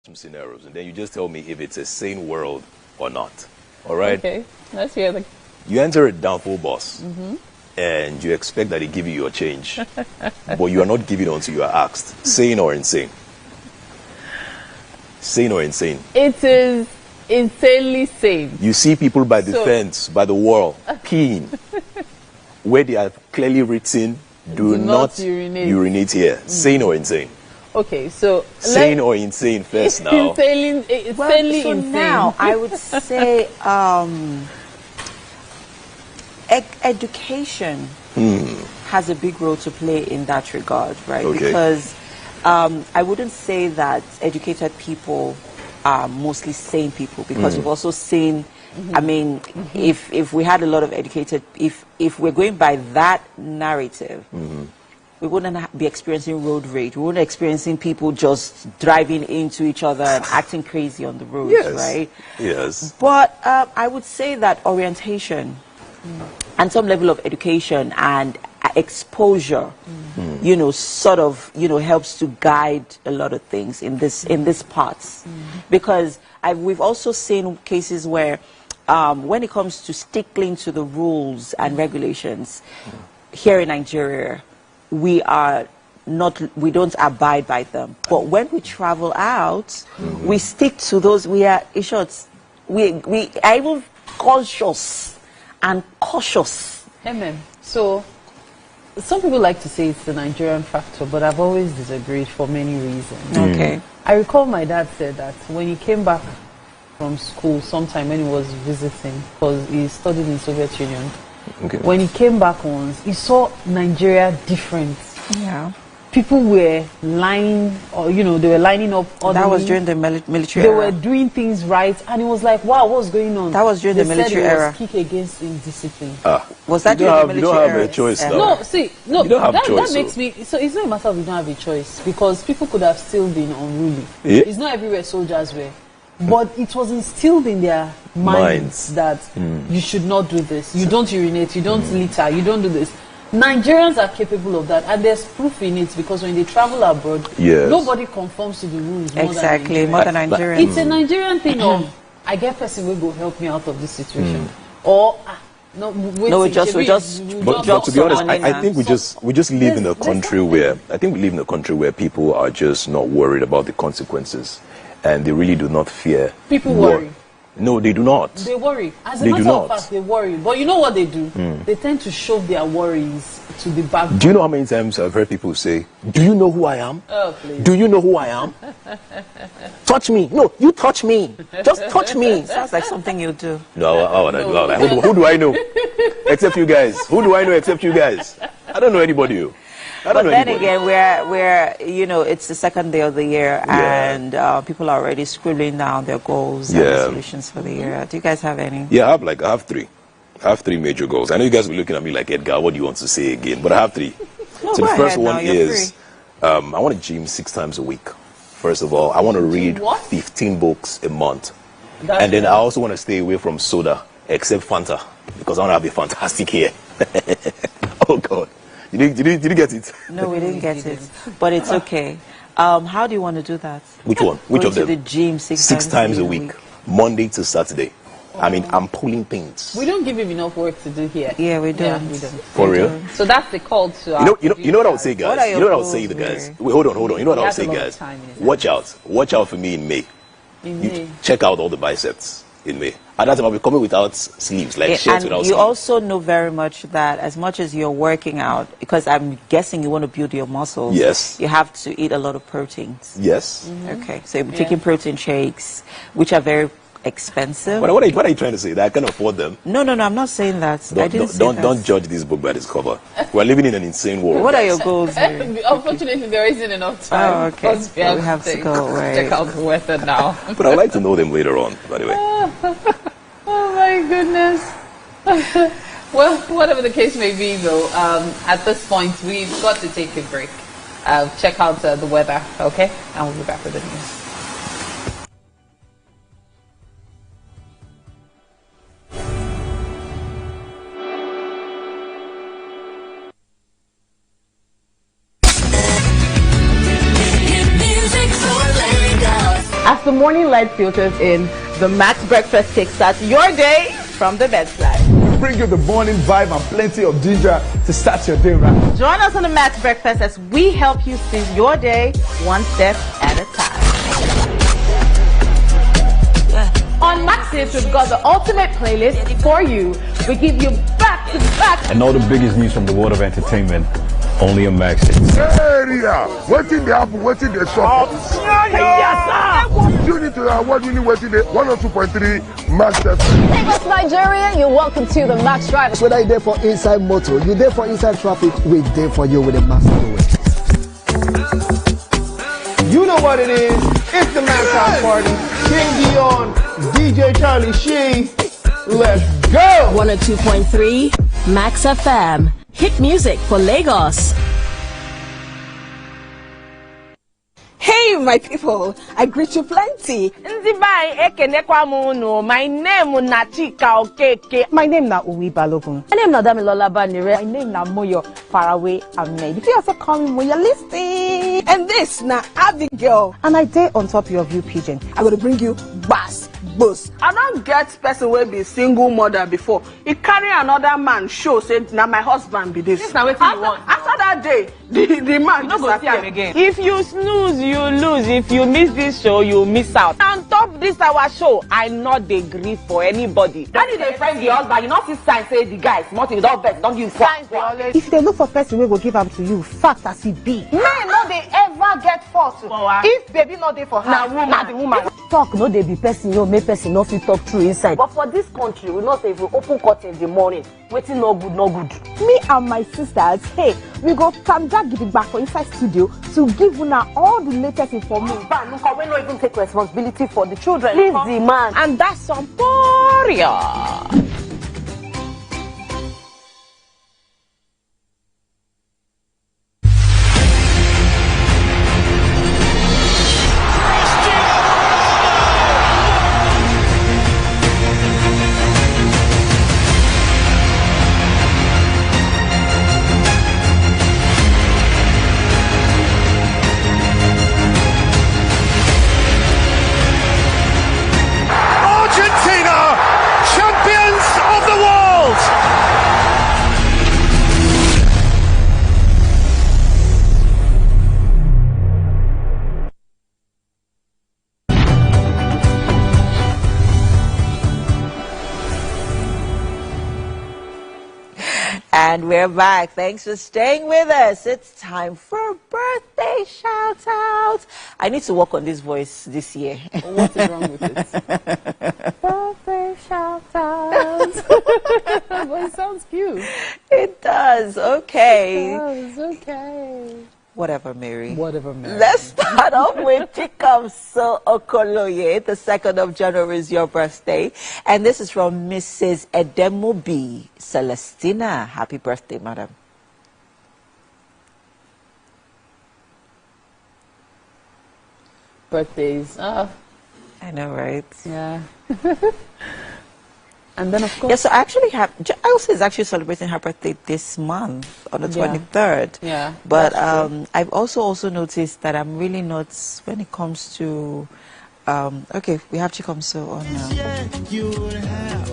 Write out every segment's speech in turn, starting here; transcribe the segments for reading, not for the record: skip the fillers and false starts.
some scenarios, and then you just tell me if it's a sane world or not. All right? Okay. Let's hear the... You enter a downfall bus, and you expect that they give you your change, but you are not given it until you are asked. Sane or insane? Sane or insane? It is insanely sane. You see people by the fence, by the wall, peeing, where they are clearly written, do not urinate here. Sane or insane? Okay, so sane or insane first now. Insanely insane. Now I would say education has a big role to play in that regard, right? Okay. Because I wouldn't say that educated people are mostly sane people, because we've also seen, I mean, if we had a lot of educated, if we're going by that narrative, we wouldn't be experiencing road rage. We wouldn't be experiencing people just driving into each other and acting crazy on the roads, right? Yes. But I would say that orientation and some level of education and exposure, you know, sort of, you know, helps to guide a lot of things in this parts. Because we've also seen cases where when it comes to sticking to the rules and regulations here in Nigeria, we don't abide by them. But when we travel out, we stick to those. We are, in short, we are even conscious and cautious. So some people like to say it's the Nigerian factor, but I've always disagreed for many reasons. Okay. I recall my dad said that when he came back from school sometime when he was visiting, because he studied in Soviet Union. Okay. When he came back once, he saw Nigeria different. Yeah. People were lining, or you know, they were lining up. That was during the military era. They were doing things right, and it was like, wow, what's going on? That was during the military era. Kick against indiscipline. Was that during the military era? You don't have a choice now. No, see, no, that makes so. me. So it's not a matter of you don't have a choice, because people could have still been unruly. Yeah. It's not everywhere soldiers were. But it was instilled in their minds that you should not do this. You don't urinate, you don't litter, you don't do this. Nigerians are capable of that, and there's proof in it, because when they travel abroad, nobody conforms to the rules more than Nigerians. It's a Nigerian thing of, I get person will go help me out of this situation. Or, but to be honest, I think we just live in a country where, we live in a country where people are just not worried about the consequences. And they really do not fear. People worry. No, they do not. They worry. As a matter of fact, they worry. But you know what they do? They tend to shove their worries to the back. Do you know how many times I've heard people say, do you know who I am? Oh, please. Do you know who I am? Touch me. No, you touch me. Just touch me. Sounds like something you do. No, how would I do that? Who do I know? Except you guys. Who do I know except you guys? I don't know anybody. But then again, we're you know, it's the second day of the year, and people are already scribbling down their goals and resolutions for the year. Do you guys have any? Yeah, I have three. I have three major goals. I know you guys will be looking at me like, Edgar, what do you want to say again? But I have three. No, so the first one is, free. I want to gym 6 times a week. First of all, I want to read 15 books a month. And then I also want to stay away from soda, except Fanta, because I want to have a fantastic hair. Oh, God. Did you get it? No, we didn't get it. But it's okay. How do you want to do that? Which one? Which of them? To the gym 6 times a week. Monday to Saturday. I mean, I'm pulling paints. We don't give him enough work to do here. Yeah, we don't. Yeah, we don't. For real? So that's the call to you know what I would say, guys? You know what I would say to the guys? Wait, hold on. You know what I would say, guys? Watch out for me in May. Check out all the biceps in May. At that time, I'll be coming without sleeves, like shirts without sleeves. You also know very much that as much as you're working out, because I'm guessing you want to build your muscles, you have to eat a lot of proteins. Yes. Okay, so you're taking protein shakes, which are very expensive. What are you trying to say? That I can afford them? No, I'm not saying that. Don't judge this book by its cover. We're living in an insane world. What are your goals here? Unfortunately, there isn't enough time. Oh, okay. We have to go check out the weather now. But I'd like to know them later on, by the way. Oh my goodness. Well, whatever the case may be, though, at this point, we've got to take a break. Check out the weather, okay? And we'll be back with the news. As the morning light filters in, the Max Breakfast kickstarts your day from the bedside. We bring you the morning vibe and plenty of ginger to start your day right. Join us on the Max Breakfast as we help you seize your day one step at a time. On Max Hits, we've got the ultimate playlist for you. We give you back-to-back. And all the biggest news from the world of entertainment, only on Max Hits. Area, what in the happen? What in the shop? You need to know what you need. What in the 102.3 Max FM. Lagos, Nigeria, you're welcome to the Max Drive. Whether you're there for inside motor, you're there for inside traffic, we're there for you with a Max Drive. You know what it is. It's the Max House Party. King Dion, DJ Charlie Sheen. Let's go. 102.3 Max FM. Hit music for Lagos. Hey, my people, I greet you plenty. My name is Nachika Okeke. My name na Uwi Balogun. My name is Damilola Banire. My name na Moyo Faraway Ahmed. If you also call me Moyo Listy. And this na Abigail. And I dare on top your view pigeon. I'm going to bring you bass. Boss. I don't get person will be single mother before. He carry another man show say now my husband be this. Now after that day, the man no go see him again. If you snooze, you lose. If you miss this show, you miss out. On top this our show, I not dey gree for anybody. When they friend the husband, you not see sign say the guy smart you don't bet, don't give signs. If they look for person we will give them to you, fact as it be. Men no they ever get fault. If baby not there for her, now the woman. Talk no they be person no make person no fit talk true inside. But for this country, we not say if we open court in the morning, waiting no good, no good. Me and my sisters, hey, we go come back back for inside studio to give una all the latest information. But look, we not even take responsibility for the children. Please the man. And that's some Poria. And we're back. Thanks for staying with us. It's time for birthday shout-outs. I need to work on this voice this year. What is wrong with it? Birthday shout-outs. But it sounds cute. It does. Okay. It does. Okay. Whatever, Mary. Whatever, Mary. Let's start off with Chikamso Okoloye. The 2nd of January is your birthday. And this is from Mrs. Edemobi Celestina. Happy birthday, madam. Birthdays. I know, right? Yeah. And then, of course... Yeah, so I actually have... Elsa is actually celebrating her birthday this month, on the 23rd. Yeah. But I've also noticed that I'm really not... When it comes to... okay, we have Chikamso on now. You will have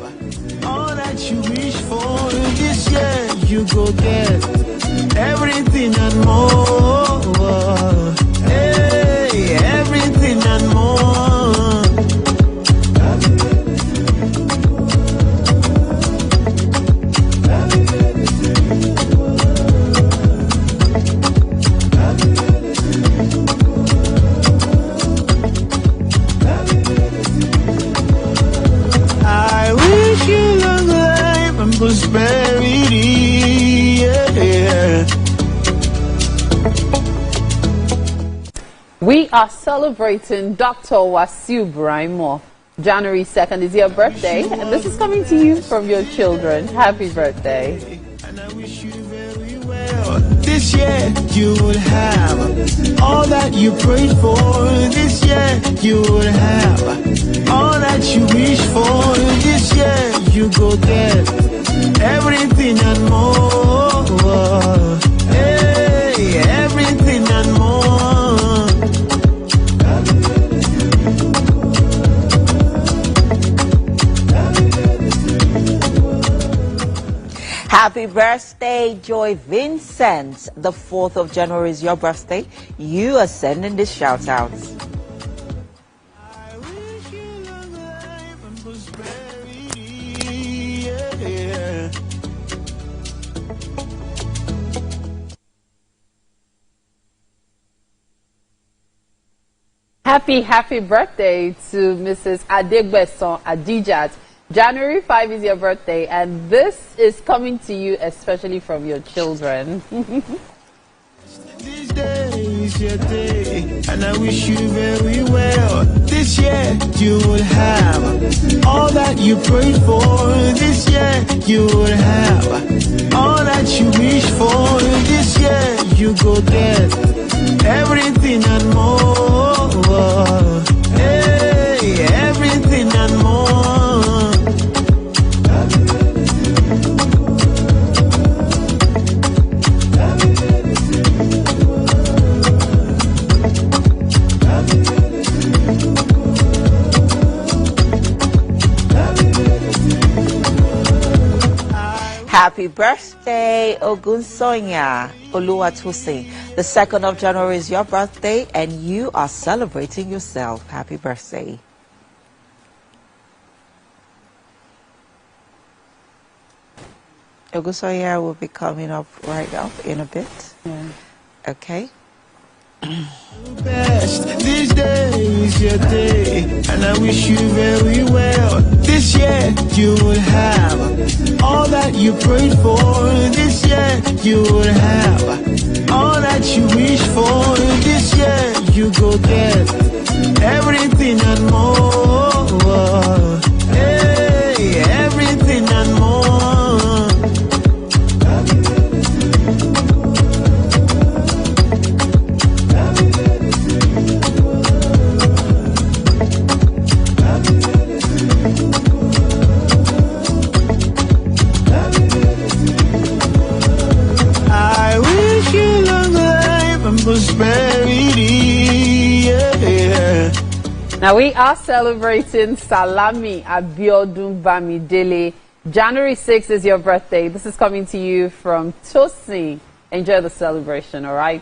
all that you wish for. This year you go get everything and more. Hey, everything and more. Prosperity, yeah. We are celebrating Dr. Wasiu Braimo. January 2nd is your birthday, and this is coming to you from your children. Happy birthday. And I wish you very well. This year you will have all that you prayed for. This year you will have all that you wish for. This year you go get everything and more. Hey, everything and more. Happy birthday, Joy Vincent. The 4th of January is your birthday. You are sending this shout out. Happy birthday to Mrs. Adegbeson Adijat. January 5 is your birthday, and this is coming to you especially from your children. This day is your day, and I wish you very well. This year you will have all that you prayed for. This year you will have all that you wish for. This year you go get everything and more. Hey, everything and more. Happy birthday, Ogunsonya Oluwatosin. The 2nd of January is your birthday, and you are celebrating yourself. Happy birthday. Ogunsonya will be coming up right up in a bit. Yeah. Okay. Best. This day is your day, and I wish you very well. This year you will have all that you prayed for. This year you will have all that you wish for. This year you go get everything and more. Hey, everything and more. Now we are celebrating Salami Abiodun Bamidele. January 6th is your birthday. This is coming to you from Tosi. Enjoy the celebration, all right?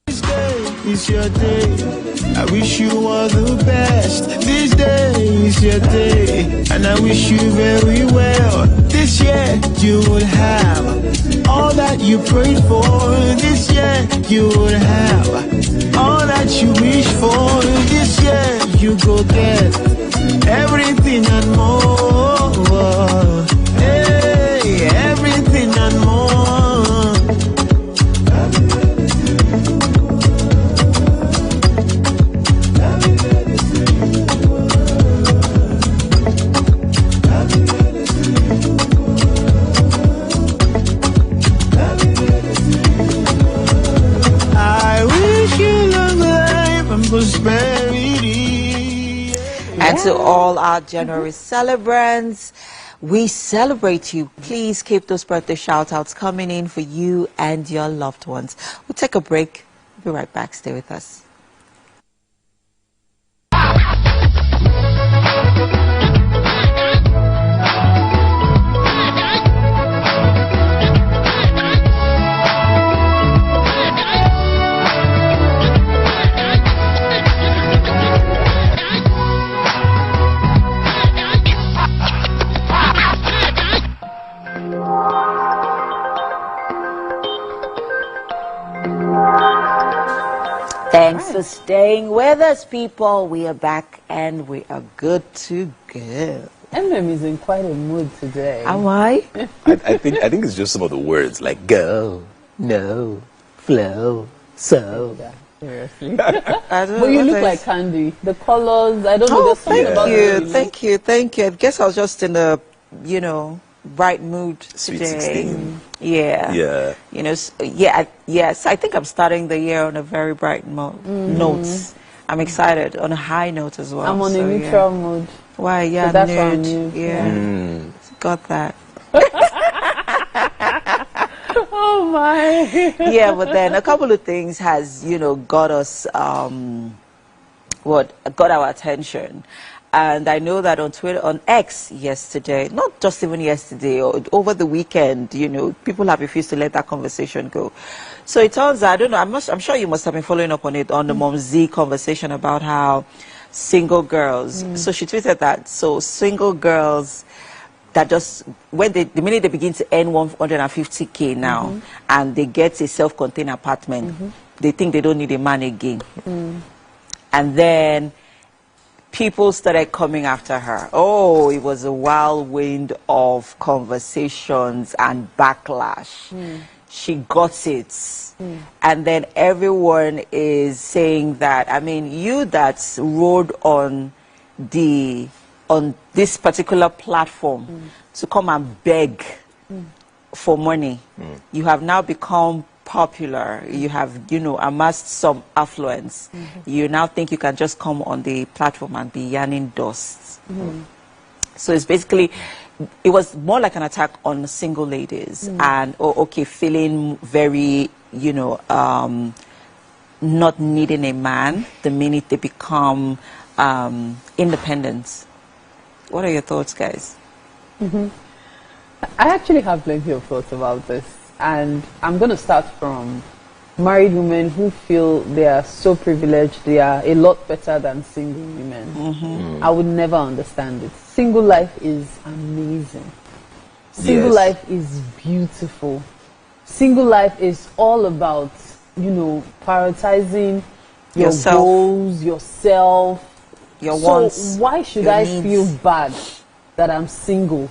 This day is your day. I wish you all the best. This day is your day, and I wish you very well. This year you will have all that you prayed for. This year you will have all that you wish for. This year you go get everything and more. Hey, everything and more. And to all our January celebrants, we celebrate you. Please keep those birthday shout-outs coming in for you and your loved ones. We'll take a break. We'll be right back. Stay with us. Thanks for staying with us, people. We are back and we are good to go. MM is in quite a mood today. Am I? I think it's just some of the words like go, no, flow, so. Yeah, seriously. But you look like Candy. The colors, I don't know. Oh, There's something about thank you. I guess I was just in a, right mood Sweet today. 16. Yeah. Yeah. Yes. I think I'm starting the year on a very bright note. I'm excited on a high note as well. I'm on a neutral mood. Why? Yeah, that's nude. Yeah. Got that. Oh my. Yeah, but then a couple of things has, got us what got our attention. And I know that on Twitter, on X yesterday, not just even yesterday, or over the weekend, you know, people have refused to let that conversation go. So it turns out, I don't know, I'm sure you must have been following up on it, on the Mom Z conversation about how single girls, so she tweeted that, so single girls that just, when the minute they begin to earn 150K now, and they get a self-contained apartment, they think they don't need a man again. And then people started coming after her. Oh, it was a whirlwind of conversations and backlash. She got it. And then everyone is saying that, I mean, you that rode on this particular platform to come and beg for money, you have now become popular, you have, you know, amassed some affluence. You now think you can just come on the platform and be yarning dust. So it's basically, it was more like an attack on single ladies and, okay, feeling very, you know, not needing a man the minute they become independent. What are your thoughts, guys? I actually have plenty of thoughts about this. And I'm going to start from married women who feel they are so privileged, they are a lot better than single women. I would never understand it. Single life is amazing. Single life is beautiful. Single life is all about, you know, prioritizing your goals, yourself, your wants. So why should I feel bad that I'm single?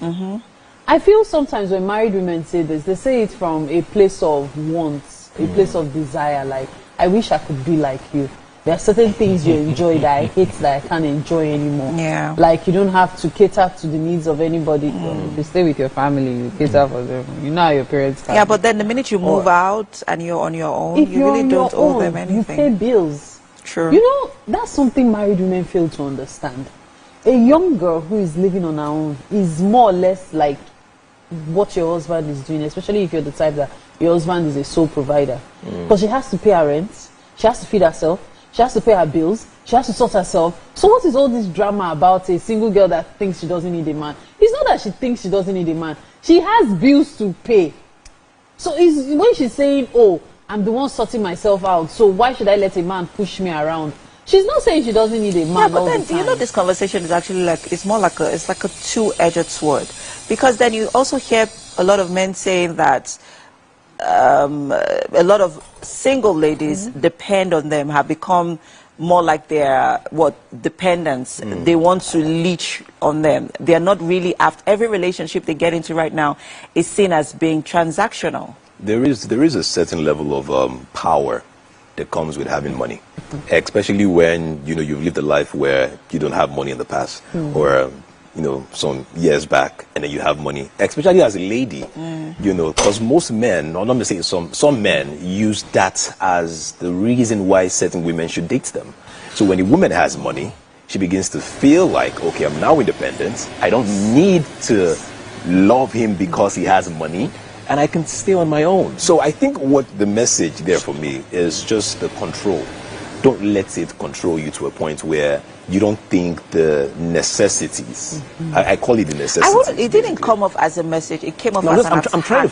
I feel sometimes when married women say this, they say it from a place of wants, a place of desire, like, I wish I could be like you. There are certain things you enjoy that I hate that I can't enjoy anymore. Like, you don't have to cater to the needs of anybody. If you stay with your family, you cater for them. You know how your parents can. Yeah, but then the minute you move out and you're on your own, you really don't owe them anything. You pay bills. True. You know, that's something married women fail to understand. A young girl who is living on her own is more or less like what your husband is doing, especially if you're the type that your husband is a sole provider. Because she has to pay her rent, she has to feed herself, she has to pay her bills, she has to sort herself. So what is all this drama about a single girl that thinks she doesn't need a man? It's not that she thinks she doesn't need a man. She has bills to pay. So when she's saying, oh, I'm the one sorting myself out, so why should I let a man push me around? She's not saying she doesn't need a man. Yeah, but then, you know, this conversation is actually like, it's more like it's like a two-edged sword. Because then you also hear a lot of men saying that a lot of single ladies depend on them, have become more like their, dependents. They want to leech on them. They are not really after, every relationship they get into right now is seen as being transactional. There is a certain level of power that comes with having money, especially when, you know, you've lived a life where you don't have money in the past, or you know, some years back, and then you have money, especially as a lady, you know, because most men, or not to say some men, use that as the reason why certain women should date them. So when a woman has money, she begins to feel like, okay, I'm now independent, I don't need to love him because he has money, and I can stay on my own. So I think what the message there for me is just the control. Don't let it control you to a point where you don't think the necessities. I call it the necessities. It didn't come off as a message. It came off as an attack. I'm trying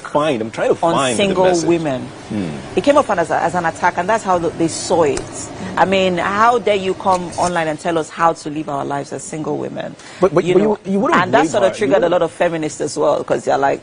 to find on single women. It came off as an attack, and that's how they saw it. I mean, how dare you come online and tell us how to live our lives as single women? But you wouldn't. And that sort of triggered a lot of feminists as well, because they're like,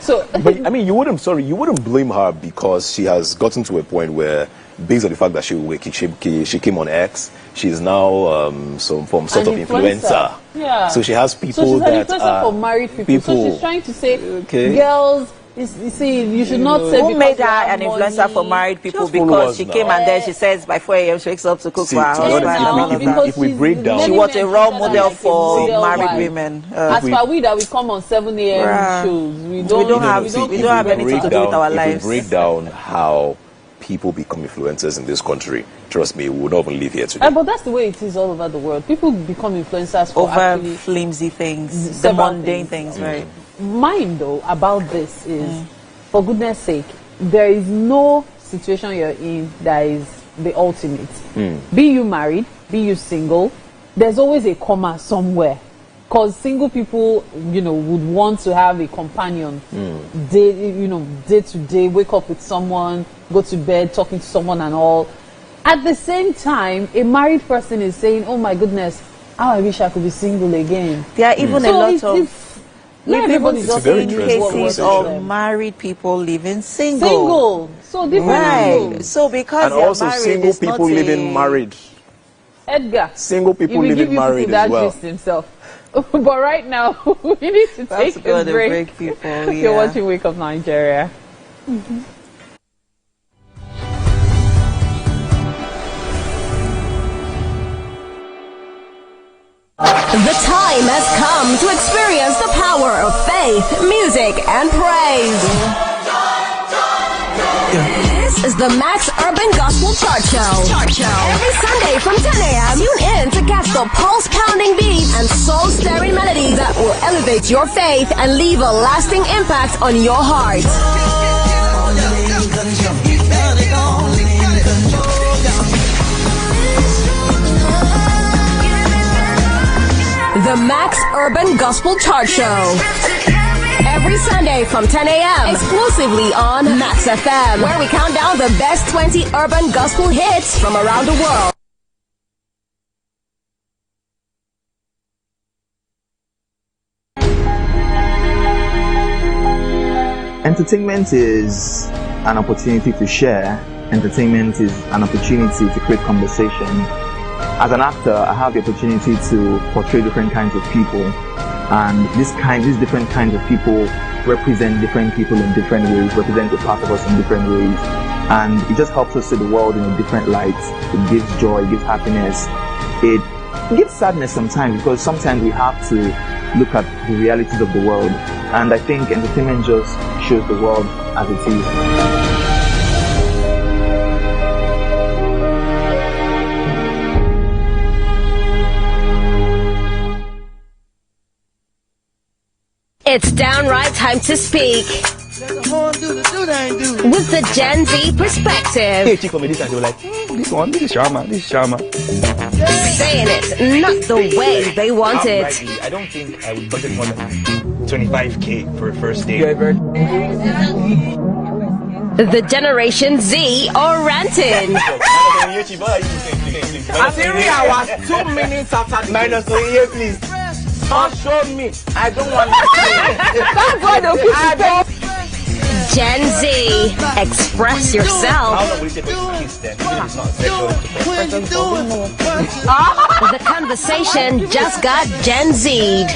So, but I mean, you wouldn't blame her because she has gotten to a point where, based on the fact that she came on X, she's now some form sort of influencer. Yeah. So she has people so she's that an influencer for married people. So she's trying to say, girls, you see, you should not say. Who made her an influencer for married people? Because she came and then she says by 4 a.m. she wakes up to cook for her husband. If we break down, she was a role model for married women. As for we that we come on 7 a.m. shows, we don't have anything to do with our lives. If we break down how people become influencers in this country, trust me, we would not even live here today. But that's the way it is all over the world. People become influencers for over flimsy things, the mundane things, right? Mine though about this is, for goodness sake, there is no situation you're in that is the ultimate. Be you married, be you single, there's always a comma somewhere. Because single people, would want to have a companion day to day, wake up with someone, go to bed, talking to someone and all. At the same time, a married person is saying, oh my goodness, how I wish I could be single again. There are even a lot of... Not everybody's just seen cases of married people living single. So different. Right. So because and also married, single people living married. Edgar. Single people living married as well. That himself. But right now, we need to take a break. People, If you're watching Wake Up Nigeria. The time has come to experience the power of faith, music, and praise. This is the Max Urban Gospel Chart Show. Every Sunday from 10 a.m., tune in to catch the pulse-pounding beats and soul-stirring melodies that will elevate your faith and leave a lasting impact on your heart. The Max Urban Gospel Chart Show. Every Sunday from 10 a.m. exclusively on Max FM, where we count down the best 20 urban gospel hits from around the world. Entertainment is an opportunity to share. Entertainment is an opportunity to create conversation. As an actor, I have the opportunity to portray different kinds of people, and these different kinds of people represent different people in different ways, represent a part of us in different ways, and it just helps us see the world in a different light. It gives joy, it gives happiness, it gives sadness sometimes, because sometimes we have to look at the realities of the world, and I think entertainment just shows the world as it is. It's downright time to speak with the Gen Z perspective. Hey, chick for me this time, they were like, this is Sharma. Saying it not the way they want it. I don't think I would budget more than 25K for a first date. The Generation Z are ranting. I was 2 minutes after the minus 1 year, please. Show me. I don't want to. Gen Z, express yourself. The conversation just got Gen Z'd.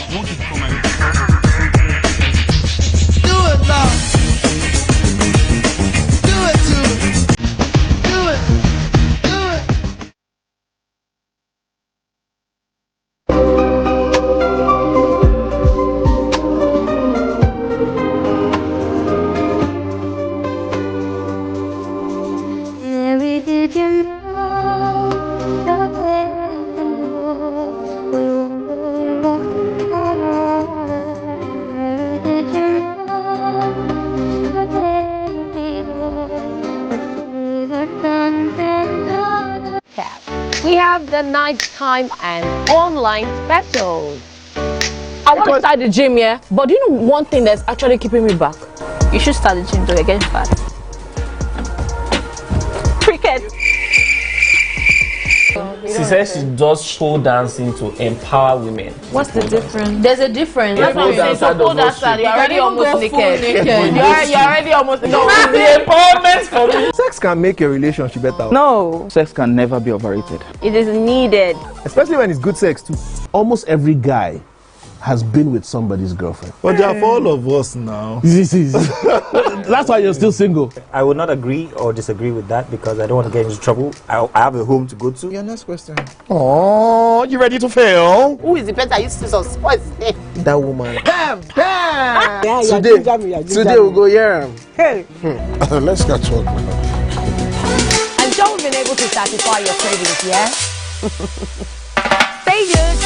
Do it, love. Do it to me. Do it. We have the nighttime and online specials. I want to start the gym, yeah? But do you know one thing that's actually keeping me back? You should start the gym to get fat. Cricket. She says she does pole dancing to empower women. What's the difference? There's a difference. That's what I'm saying. So pole dancer, you're already almost naked. You're already almost naked. No, the empowerment for me. Sex can make a relationship better. No. Sex can never be overrated. It is needed. Especially when it's good sex too. Almost every guy has been with somebody's girlfriend. But they are for all of us now. That's why you're still single. I would not agree or disagree with that because I don't want to get into trouble. I have a home to go to. Your next question. Oh, you ready to fail? Who is the person that used to suspect? That woman. Bam! Yeah, today we'll go here. Hey. Let's catch up. I'm sure we've been able to satisfy your cravings, yeah? Stay good.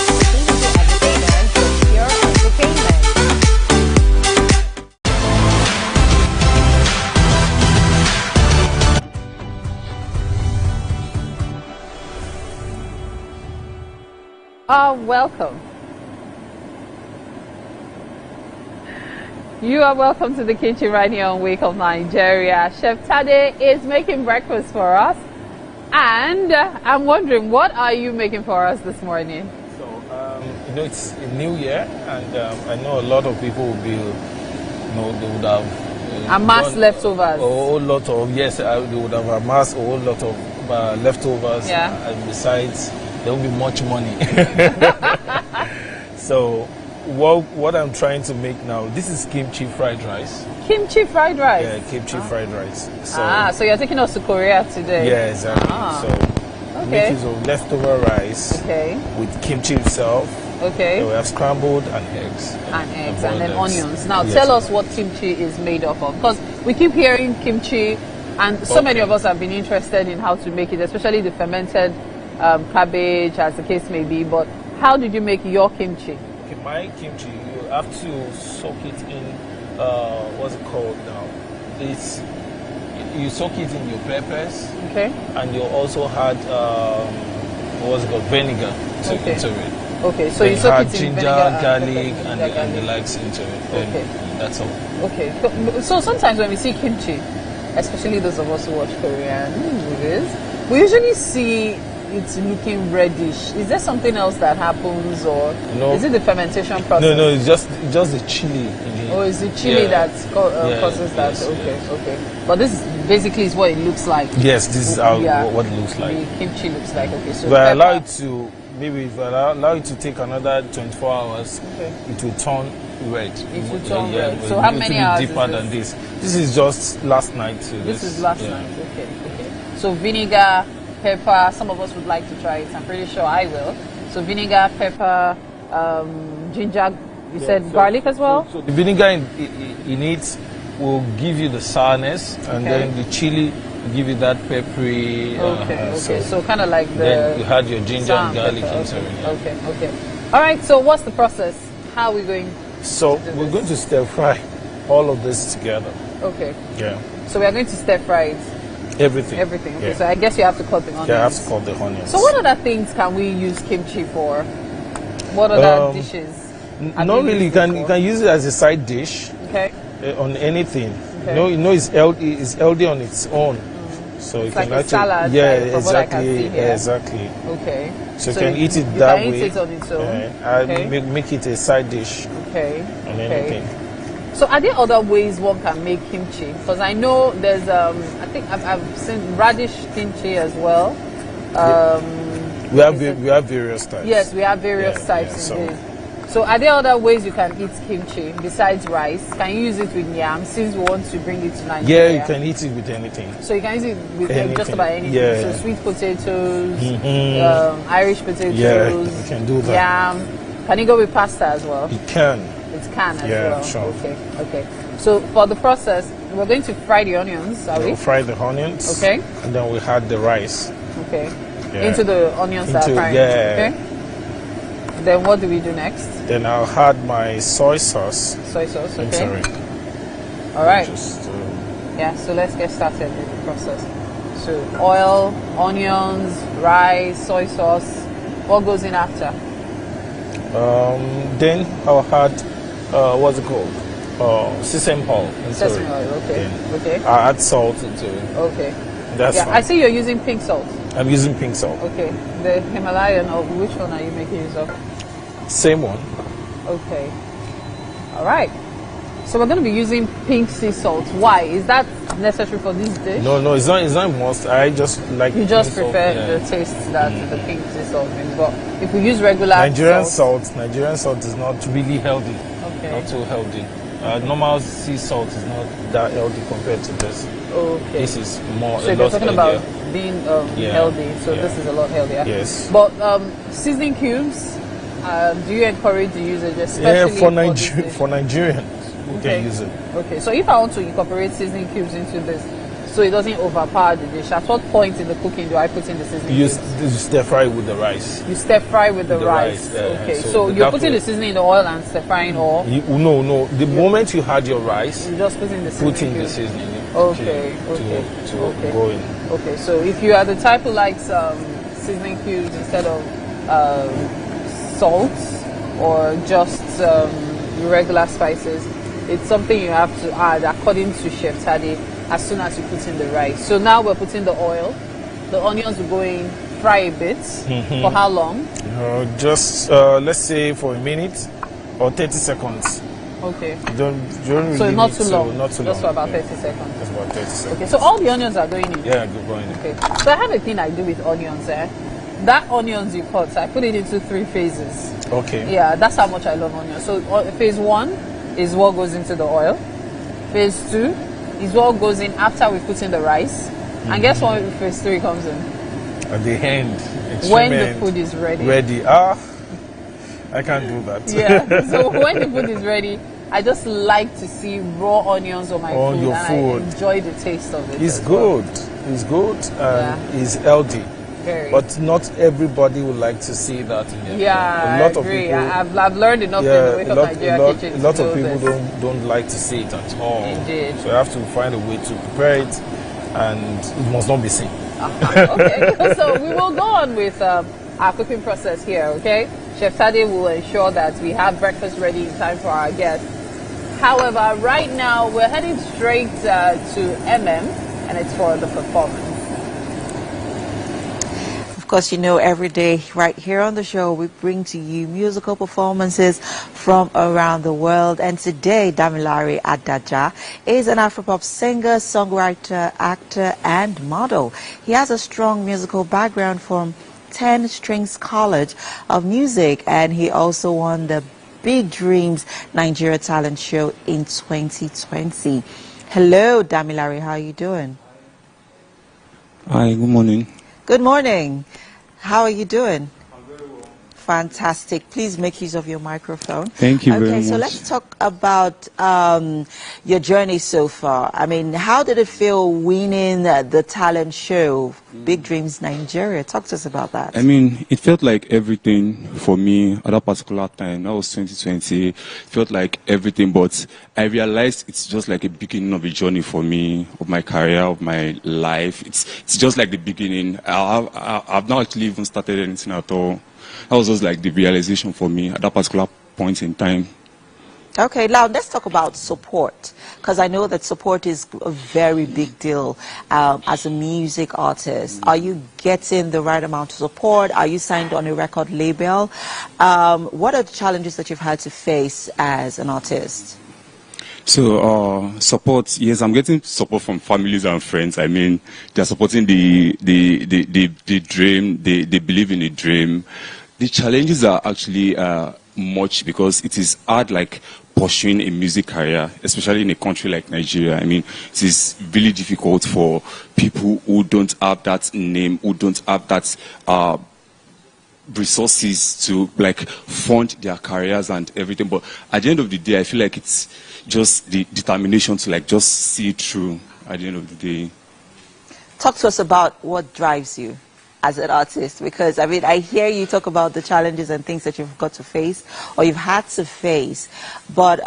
Welcome. You are welcome to the kitchen right here on Wake Up Nigeria. Chef Tade is making breakfast for us. And I'm wondering, what are you making for us this morning? So, you know, it's a new year, and I know a lot of people will be, they would have amassed leftovers. A whole lot of, yes, they would have amassed a whole lot of leftovers. Yeah. And besides, there will be much money. So, what I'm trying to make now, this is kimchi fried rice. Kimchi fried rice? Yeah, kimchi fried rice. So you're taking us to Korea today? Yeah, exactly. So, make use of leftover rice with kimchi itself. Okay. So we have scrambled and eggs. And then onions. Now, tell us what kimchi is made up of. Because we keep hearing kimchi, and so many of us have been interested in how to make it, especially the fermented cabbage, as the case may be. But how did you make your kimchi? Okay, my kimchi, you have to soak it in, what's it called now? You soak it in your peppers. Okay. And you also add, what's it called, vinegar into it. Okay, so then you soak add it in ginger, vinegar, garlic, and the likes into it. Okay. That's all. Okay. So sometimes when we see kimchi, especially those of us who watch Korean movies, we usually see it's looking reddish. Is there something else that happens, or is it the fermentation process? No, it's just the chili. Oh, is it chili that causes that? Yes, okay. But this basically is what it looks like. Yes, this is what it looks like. The kimchi looks like. Okay, so if I allow it to, maybe if I allow it to take another 24 hours, it will turn red. It will turn red. So how many hours deeper is this? than this? This is just last night. So this is last night. Okay. So vinegar, pepper. Some of us would like to try it. I'm pretty sure I will. So vinegar, pepper, ginger. You said garlic as well? So the vinegar in it will give you the sourness, and then the chili will give you that peppery. So kind of like the. Then you had your ginger and garlic into it. Okay. All right. So what's the process? How are we going? So we're going to stir fry all of this together. Okay. Yeah. So we are going to stir fry it. Everything. Okay. Yeah. So I guess you have to cut the onions. Yeah, I have to cut the onions. So what other things can we use kimchi for? What other dishes? Not really. You can use it as a side dish. Okay. On anything. You know, it's healthy on its own. So it's you can like actually, a salad. Exactly. Okay. So you can eat it that way. You can eat it on its own. Make it a side dish. Okay. On anything. So are there other ways one can make kimchi? Because I know there's I think I've seen radish kimchi as well. We have various types. Yes, we have various types indeed. So are there other ways you can eat kimchi besides rice? Can you use it with yam, since we want to bring it to Nigeria? Yeah, you can eat it with anything. So you can use it with just about anything. Yeah. So sweet potatoes, Irish potatoes, you can do that. Yam. Can you go with pasta as well? You can. It can as well. Yeah, sure. Okay. So for the process, we're going to fry the onions, are we? We'll fry the onions. Okay. And then we add the rice. Okay. Yeah. Into the onions that are frying. Yeah. Okay. Then what do we do next? Then I'll add my soy sauce. Soy sauce, okay. Into it. All right. Yeah, so let's get started with the process. So oil, onions, rice, soy sauce. What goes in after? Then I'll add, what's it called? Sesame oil. Sesame oil, okay. I'll add salt into it. Okay. That's fine. I see you're using pink salt. I'm using pink salt. Okay. The Himalayan, or which one are you making use of? Same one. Okay. All right. So we're going to be using pink sea salt. Why? Is that necessary for this dish? No, it's not a must. I just like. You just prefer the taste that the pink sea salt brings. But if we use regular Nigerian salt is not really healthy. Okay. Not too healthy. Normal sea salt is not that healthy compared to this. Okay. This is more. So if you're talking about being healthy, so this is a lot healthier. Yes. But seasoning cubes, do you encourage the usage, especially for Nigerians? We can use it. Okay, so if I want to incorporate seasoning cubes into this, so it doesn't overpower the dish, at what point in the cooking do I put in the seasoning cubes? You stir fry with the rice. You stir fry with the rice. Okay, so you're putting the seasoning in the oil and stir frying, or? No. The moment you had your rice, you just put in the seasoning. Okay. To go in. Okay, so if you are the type who likes seasoning cubes instead of salt or just regular spices. It's something you have to add according to Chef Tade as soon as you put in the rice. So now we're putting the oil. The onions will go in, fry a bit. For how long? Just let's say for a minute or 30 seconds. Okay. You don't really so not too need long. To, not too just long. for about 30 seconds. Just about 30 seconds. Okay. So all the onions are going in. Yeah, they're going in. Okay. So I have a thing I do with onions. That onions you cut, I put it into 3 phases. Okay. Yeah, that's how much I love onions. So phase 1 is what goes into the oil. Phase 2 is what goes in after we put in the rice. And guess what phase 3 comes in? At the end. When the food is ready. Ready. I can't do that. Yeah. So when the food is ready, I just like to see raw onions on my food. Your food. I enjoy the taste of it. It's good. It's good and it's healthy. Very. But not everybody would like to see that in their Yeah, a lot I agree. Of people, I've learned enough in the Wake Up Nigeria kitchen. A lot of to know people this. don't like to see it at all. Indeed. So you have to find a way to prepare it, and it must not be seen. Okay, so we will go on with our cooking process here, okay? Chef Tade will ensure that we have breakfast ready in time for our guests. However, right now we're heading straight to and it's for the performance. Of course, you know, every day right here on the show, we bring to you musical performances from around the world. And today, Damilare Adaja is an Afropop singer, songwriter, actor, and model. He has a strong musical background from 10 Strings College of Music, and he also won the Big Dreams Nigeria Talent Show in 2020. Hello, Damilare, how are you doing? Hi, good morning. Good morning. How are you doing? I'm very well. Fantastic. Please make use of your microphone. Thank you very much. Okay, so let's talk about your journey so far. I mean, how did it feel winning the talent show, Big Dreams Nigeria? Talk to us about that. I mean, it felt like everything for me at that particular time. That was 2020. It felt like everything, but I realized it's just like a beginning of a journey for me, of my career, of my life. It's just like the beginning. I've not actually even started anything at all. That was just like the realization for me at that particular point in time. Okay, now let's talk about support, because I know that support is a very big deal as a music artist. Are you getting the right amount of support? Are you signed on a record label? What are the challenges that you've had to face as an artist? So support, yes, I'm getting support from families and friends. I mean, they're supporting the dream. They believe in the dream. The challenges are actually much, because it is hard, like pursuing a music career, especially in a country like Nigeria. I mean, it is really difficult for people who don't have that name, who don't have that resources to like fund their careers and everything. But at the end of the day, I feel like it's just the determination to like just see it through at the end of the day. Talk to us about what drives you as an artist, because I mean, I hear you talk about the challenges and things that you've got to face or you've had to face, but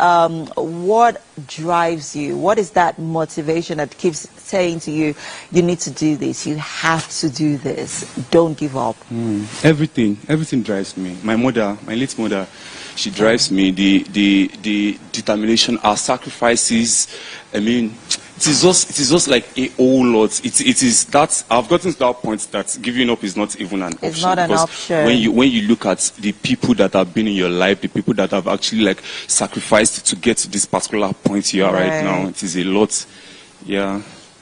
what drives you? What is that motivation that keeps saying to you, you need to do this, you have to do this, don't give up? Everything drives me. My mother, my late mother, she drives me. The determination, our sacrifices. I mean, it is just like a whole lot. It is that I've gotten to that point that giving up is not even an option. It's not an option. When you look at the people that have been in your life, the people that have actually like sacrificed to get to this particular point you are right now, it is a lot. Yeah.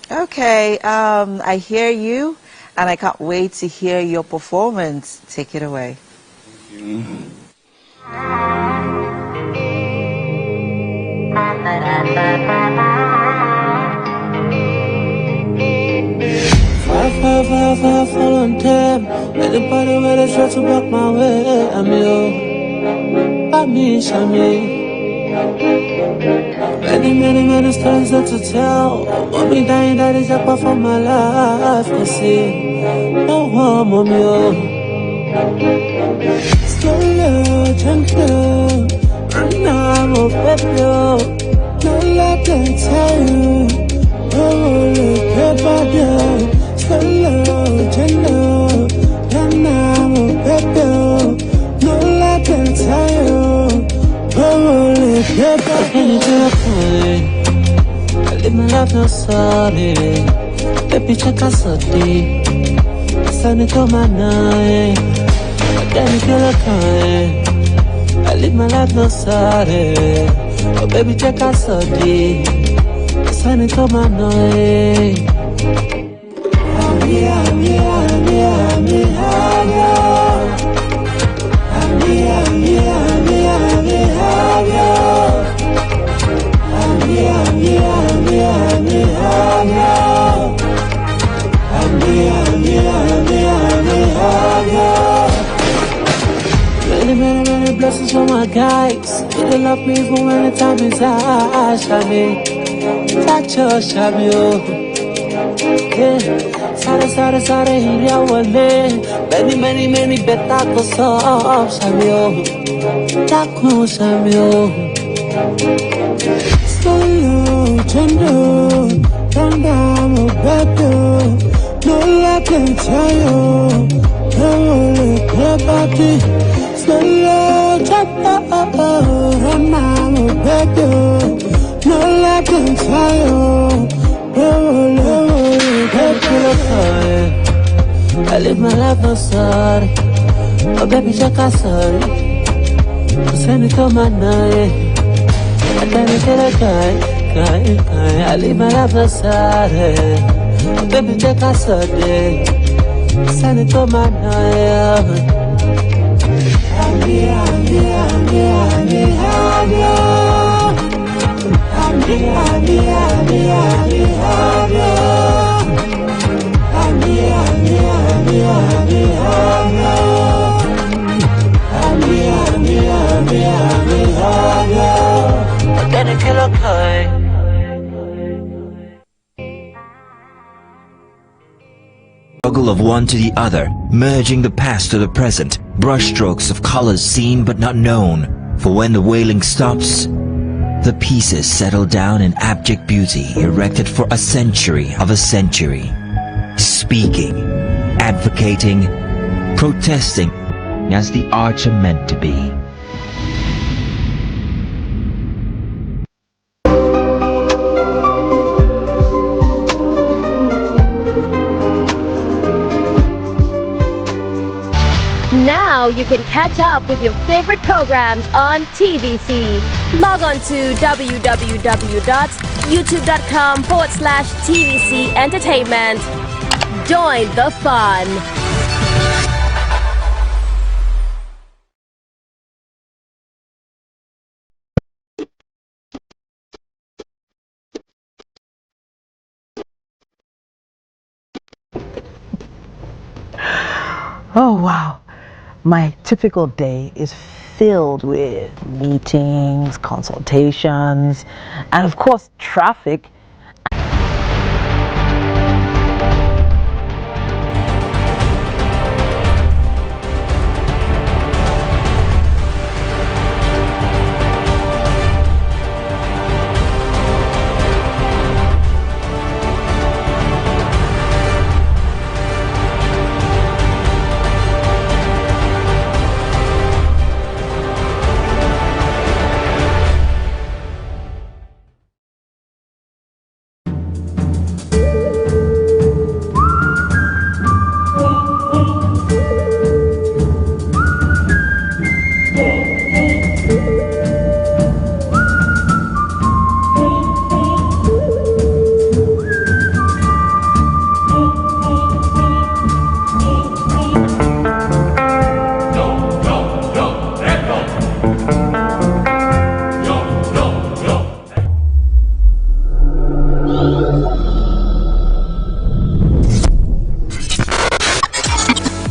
Okay, I hear you, and I can't wait to hear your performance. Take it away. Thank you. Fall on them. Anybody where they try to block my way, I'm you. I miss me. Many stories not to tell. Mommy dying, that is up for my life. I see no harm on you. Slow, gentle, and I'm a baby. No let them tell you. Oh, look about you. Slow, gentle, and I'm a baby. No let Can you do it? I live my life no sorry. Baby, check us out deep. Send it to my night. Can you feel it? I live my life no sorry. Oh, baby, check us out deep. Send it to my night. Many blessings for my guys. You love me for when the time is Shabby. Touch your Shabby. Yeah. Sare, here I will lay. Many better go so Shabby. Taku Shabby. Slow, gender, calm down, better. No, I can tell you. Slow, run now, better. No, I can tell you. I live my life no sorry. Oh, baby, check out sorry. Send it to my night. I can't get a guy. I live my life no sorry. Oh, baby, check out sorry. Send it to my night. Struggle of one to the other, merging the past to the present, brushstrokes of colors seen but not known. For when the wailing stops, the pieces settle down in abject beauty, erected for a century of a century. Speaking, advocating, protesting, as the arts are meant to be. Now you can catch up with your favorite programs on TVC. Log on to www.youtube.com/TVC Entertainment. Join the fun. Oh, wow. My typical day is filled with meetings, consultations, and of course, traffic.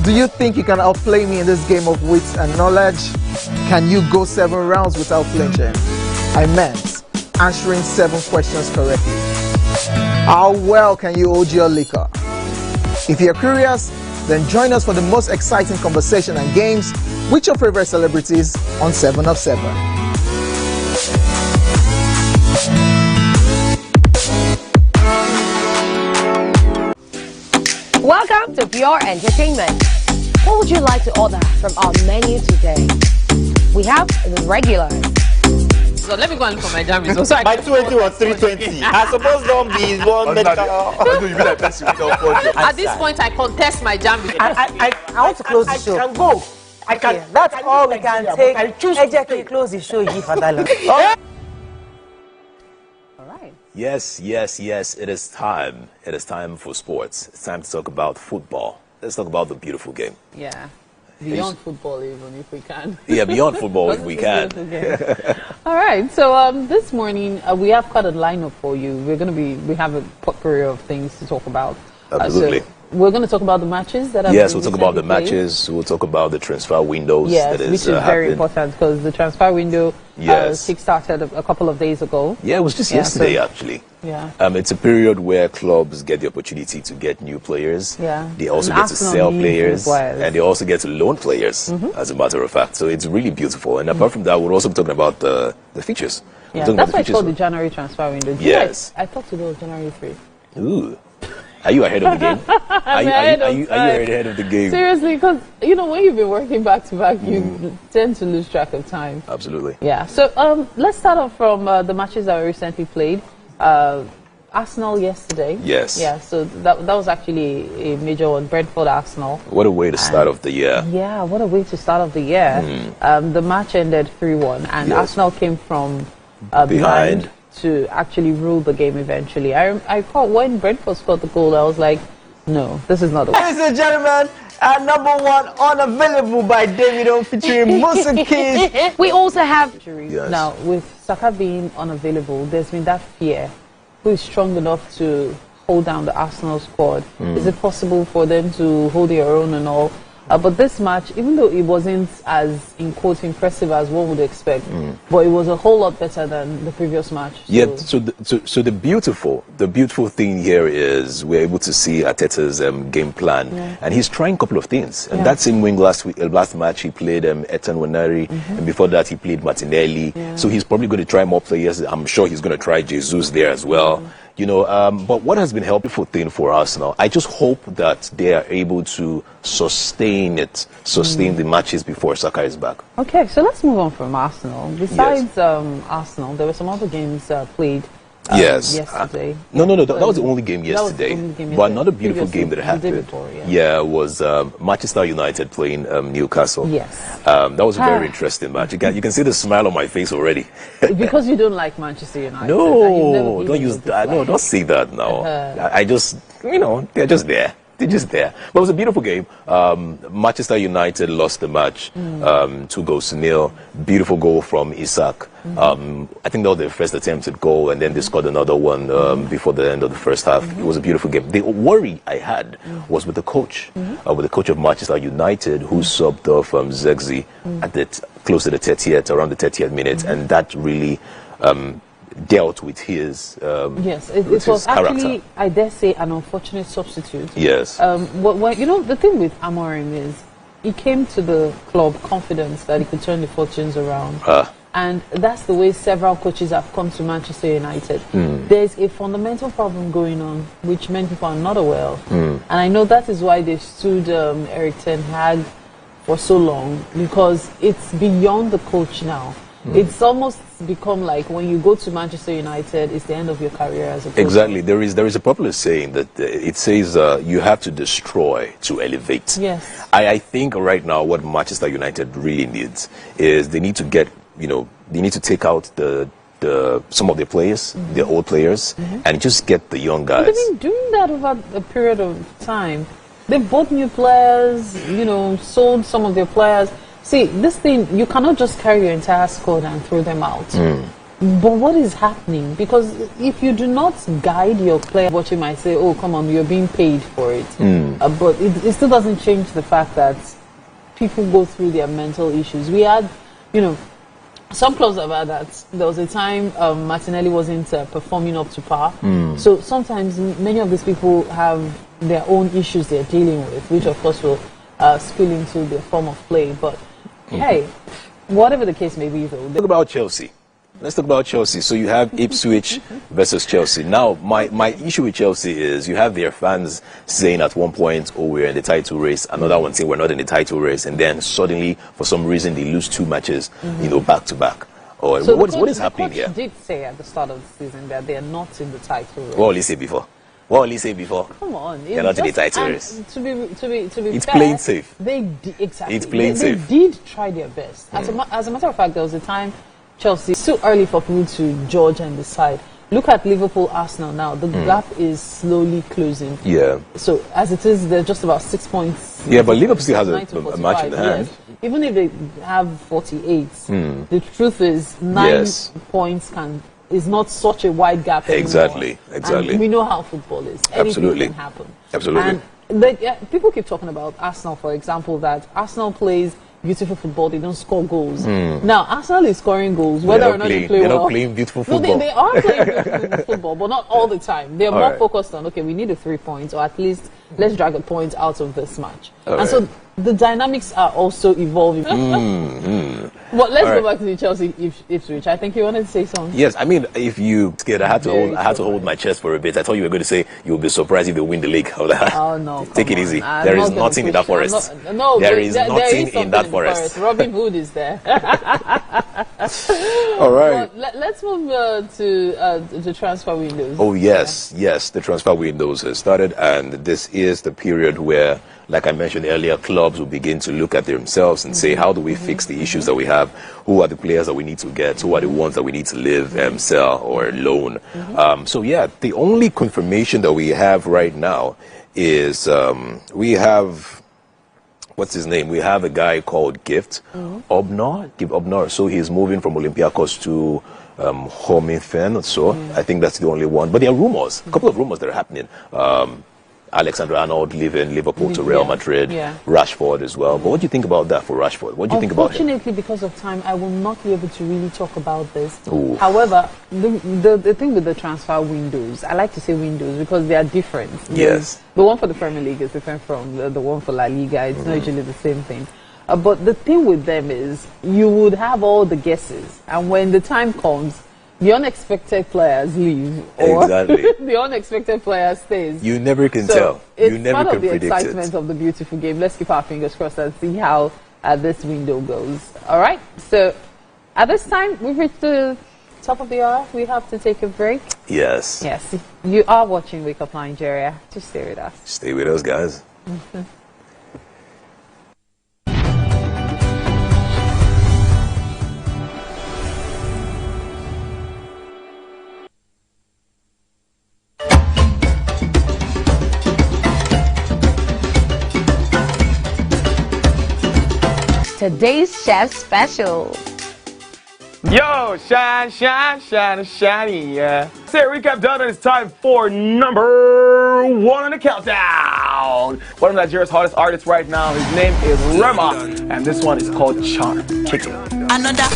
Do you think you can outplay me in this game of wits and knowledge? Can you go 7 rounds without flinching? I meant answering 7 questions correctly. How well can you hold your liquor? If you're curious, then join us for the most exciting conversation and games with your favorite celebrities on 7 of 7. Welcome to Pure Entertainment. What would you like to order from our menu today? We have the regulars, So let me go and look for my jam results. My 20 was 320. I suppose don't be one medical. At this point, I contest my jam results. I want to close the show. I can go. I can. That's all we can take. I choose to close the show. Yes, it is time. It is time for sports. It's time to talk about football. Let's talk about the beautiful game. Yeah. Beyond football, even if we can. Yeah, beyond football, if we can. All right. So this morning we have quite a lineup for you. We have a potpourri of things to talk about. Absolutely. So we're going to talk about the matches that have Yes, we'll talk about the played. matches. We'll talk about the transfer windows. Yes, that which is very important because the transfer window kick-started a couple of days ago. Yeah, it was just yesterday, actually. Yeah. It's a period where clubs get the opportunity to get new players. Yeah. They also get to sell players, and they also get to loan players, as a matter of fact. So it's really beautiful. And apart from that, we're also talking about the features. Yeah, that's why it's called the January transfer window. Yes. I thought today was January 3. Ooh. Are you ahead of the game? Are you ahead of the game? Seriously, because when you've been working back to back, you tend to lose track of time. Absolutely. Yeah. So let's start off from the matches that we recently played. Arsenal yesterday. Yes. Yeah. So that was actually a major one. Brentford Arsenal. What a way to start off the year. Yeah. What a way to start off the year. The match ended 3-1, and Arsenal came from behind to actually rule the game eventually. I thought when Brentford scored the goal, I was like, no, this is not the way. Ladies and gentlemen, number one, Unavailable by Davido featuring Musa Keys. We also have now with Saka being unavailable, there's been that fear. Who is strong enough to hold down the Arsenal squad? Is it possible for them to hold their own and all? But this match, even though it wasn't as, in quotes, impressive as one would expect, but it was a whole lot better than the previous match. So. Yeah, so the beautiful thing here is we're able to see Arteta's game plan, and he's trying a couple of things. And that same wing last match he played Etan Wanari, and before that he played Martinelli. So he's probably going to try more players. I'm sure he's going to try Jesus there as well. But what has been helpful thing for us now, I just hope that they are able to sustain the matches before Saka is back. Okay, so let's move on from Arsenal. Besides Arsenal, there were some other games played yesterday. No, that was the only game yesterday. But another beautiful game that happened was Manchester United playing Newcastle. Yes. That was a very interesting match. You can see the smile on my face already. Because you don't like Manchester United. No, don't use that. No, don't say that now. I just, they're just there. They're just there. But it was a beautiful game. Manchester United lost the match 2-0. Beautiful goal from Isak. I think that was their first attempted goal, and then they scored another one before the end of the first half. It was a beautiful game. The worry I had was with the coach, of Manchester United, who subbed off Zegzi at close to the 30th, around the 30th minute, and that really dealt with his it was actually, I dare say, an unfortunate substitute. Yes. The thing with Amorim is he came to the club confident that he could turn the fortunes around. And that's the way several coaches have come to Manchester United. There's a fundamental problem going on, which many people are not aware of. And I know that is why they stood Eric Ten Hag for so long, because it's beyond the coach now. It's almost become like when you go to Manchester United, it's the end of your career as a coach. Exactly. There is a popular saying that it says you have to destroy to elevate. Yes. I think right now what Manchester United really needs is they need to get, they need to take out some of their players, their old players, and just get the young guys. But they've been doing that over a period of time. They bought new players, sold some of their players. See, this thing, you cannot just carry your entire squad and throw them out. But what is happening? Because if you do not guide your player, what you might say, oh, come on, you're being paid for it. But it still doesn't change the fact that people go through their mental issues. We had, some clubs have had that. There was a time Martinelli wasn't performing up to par. So sometimes many of these people have their own issues they're dealing with, which of course will spill into their form of play. But hey, whatever the case may be, though. Talk about Chelsea. Let's talk about Chelsea. So you have Ipswich versus Chelsea. Now, my issue with Chelsea is you have their fans saying at one point, oh, we're in the title race. Another one saying we're not in the title race. And then suddenly, for some reason, they lose two matches, back to back. Or So what is happening the here? coach did say at the start of the season that they are not in the title race. What will he say before? What will he say before? Come on, They're not in the title race. To be It's fair, playing safe. Exactly. It's playing safe. They did try their best. As a matter of fact, there was a time Chelsea. It's too early for people to judge and decide. Look at Liverpool, Arsenal now. The gap is slowly closing. Yeah. So as it is, they're just about 6 points. Yeah, but Liverpool still has 9 to a match in 45, hand. yes. Even if they have 48, the truth is 9 points is not such a wide gap anymore. Exactly. And we know how football is. Anything can happen. Absolutely. And people keep talking about Arsenal, for example, that Arsenal plays beautiful football, they don't score goals. Now, Arsenal is scoring goals, whether or not they play well. They're not playing beautiful football. No, they are playing beautiful football, but not all the time. They're more focused on, okay, we need a 3 points, or at least let's drag a point out of this match. So the dynamics are also evolving. But let's go back to the Chelsea Ipswich. I think you wanted to say something. Yes, I mean, if you scared, I had to hold my chest for a bit. I thought you were going to say you'll be surprised if they win the league. Oh no! Take it easy. There is nothing in that forest. There is nothing in that forest. Robin Hood is there. All right. Let's move to the transfer windows. Oh yes, the transfer windows has started, and this is the period where, like I mentioned earlier, clubs will begin to look at themselves and say, how do we fix the issues that we have? Who are the players that we need to get? Who are the ones that we need to leave, sell, or loan? So yeah, the only confirmation that we have right now is we have, what's his name? We have a guy called Gift Obnor. So he's moving from Olympiacos to Homenfen. So I think that's the only one. But there are rumors, a couple of rumors that are happening. Alexander Arnold leaving Liverpool to Real Madrid, Rashford as well. But what do you think about that for Rashford? What do you think about him? Unfortunately, because of time, I will not be able to really talk about this. Ooh. However, the thing with the transfer windows, I like to say windows because they are different. Yes. The one for the Premier League is different from the one for La Liga. It's not usually the same thing. But the thing with them is you would have all the guesses. And when the time comes, the unexpected players leave, or the unexpected player stays. You never can tell. You never can predict it. It's part of the excitement of the beautiful game. Let's keep our fingers crossed and see how this window goes. All right. So at this time, we've reached the top of the hour. We have to take a break. Yes. Yes. You are watching Wake Up Nigeria. Just stay with us. Stay with us, guys. Today's chef special. Yo, shine, shiny, yeah. Say recap done, and it's time for number 1 on the countdown. One of Nigeria's hottest artists right now, his name is Rema, and this one is called Charm. Kick it. Another.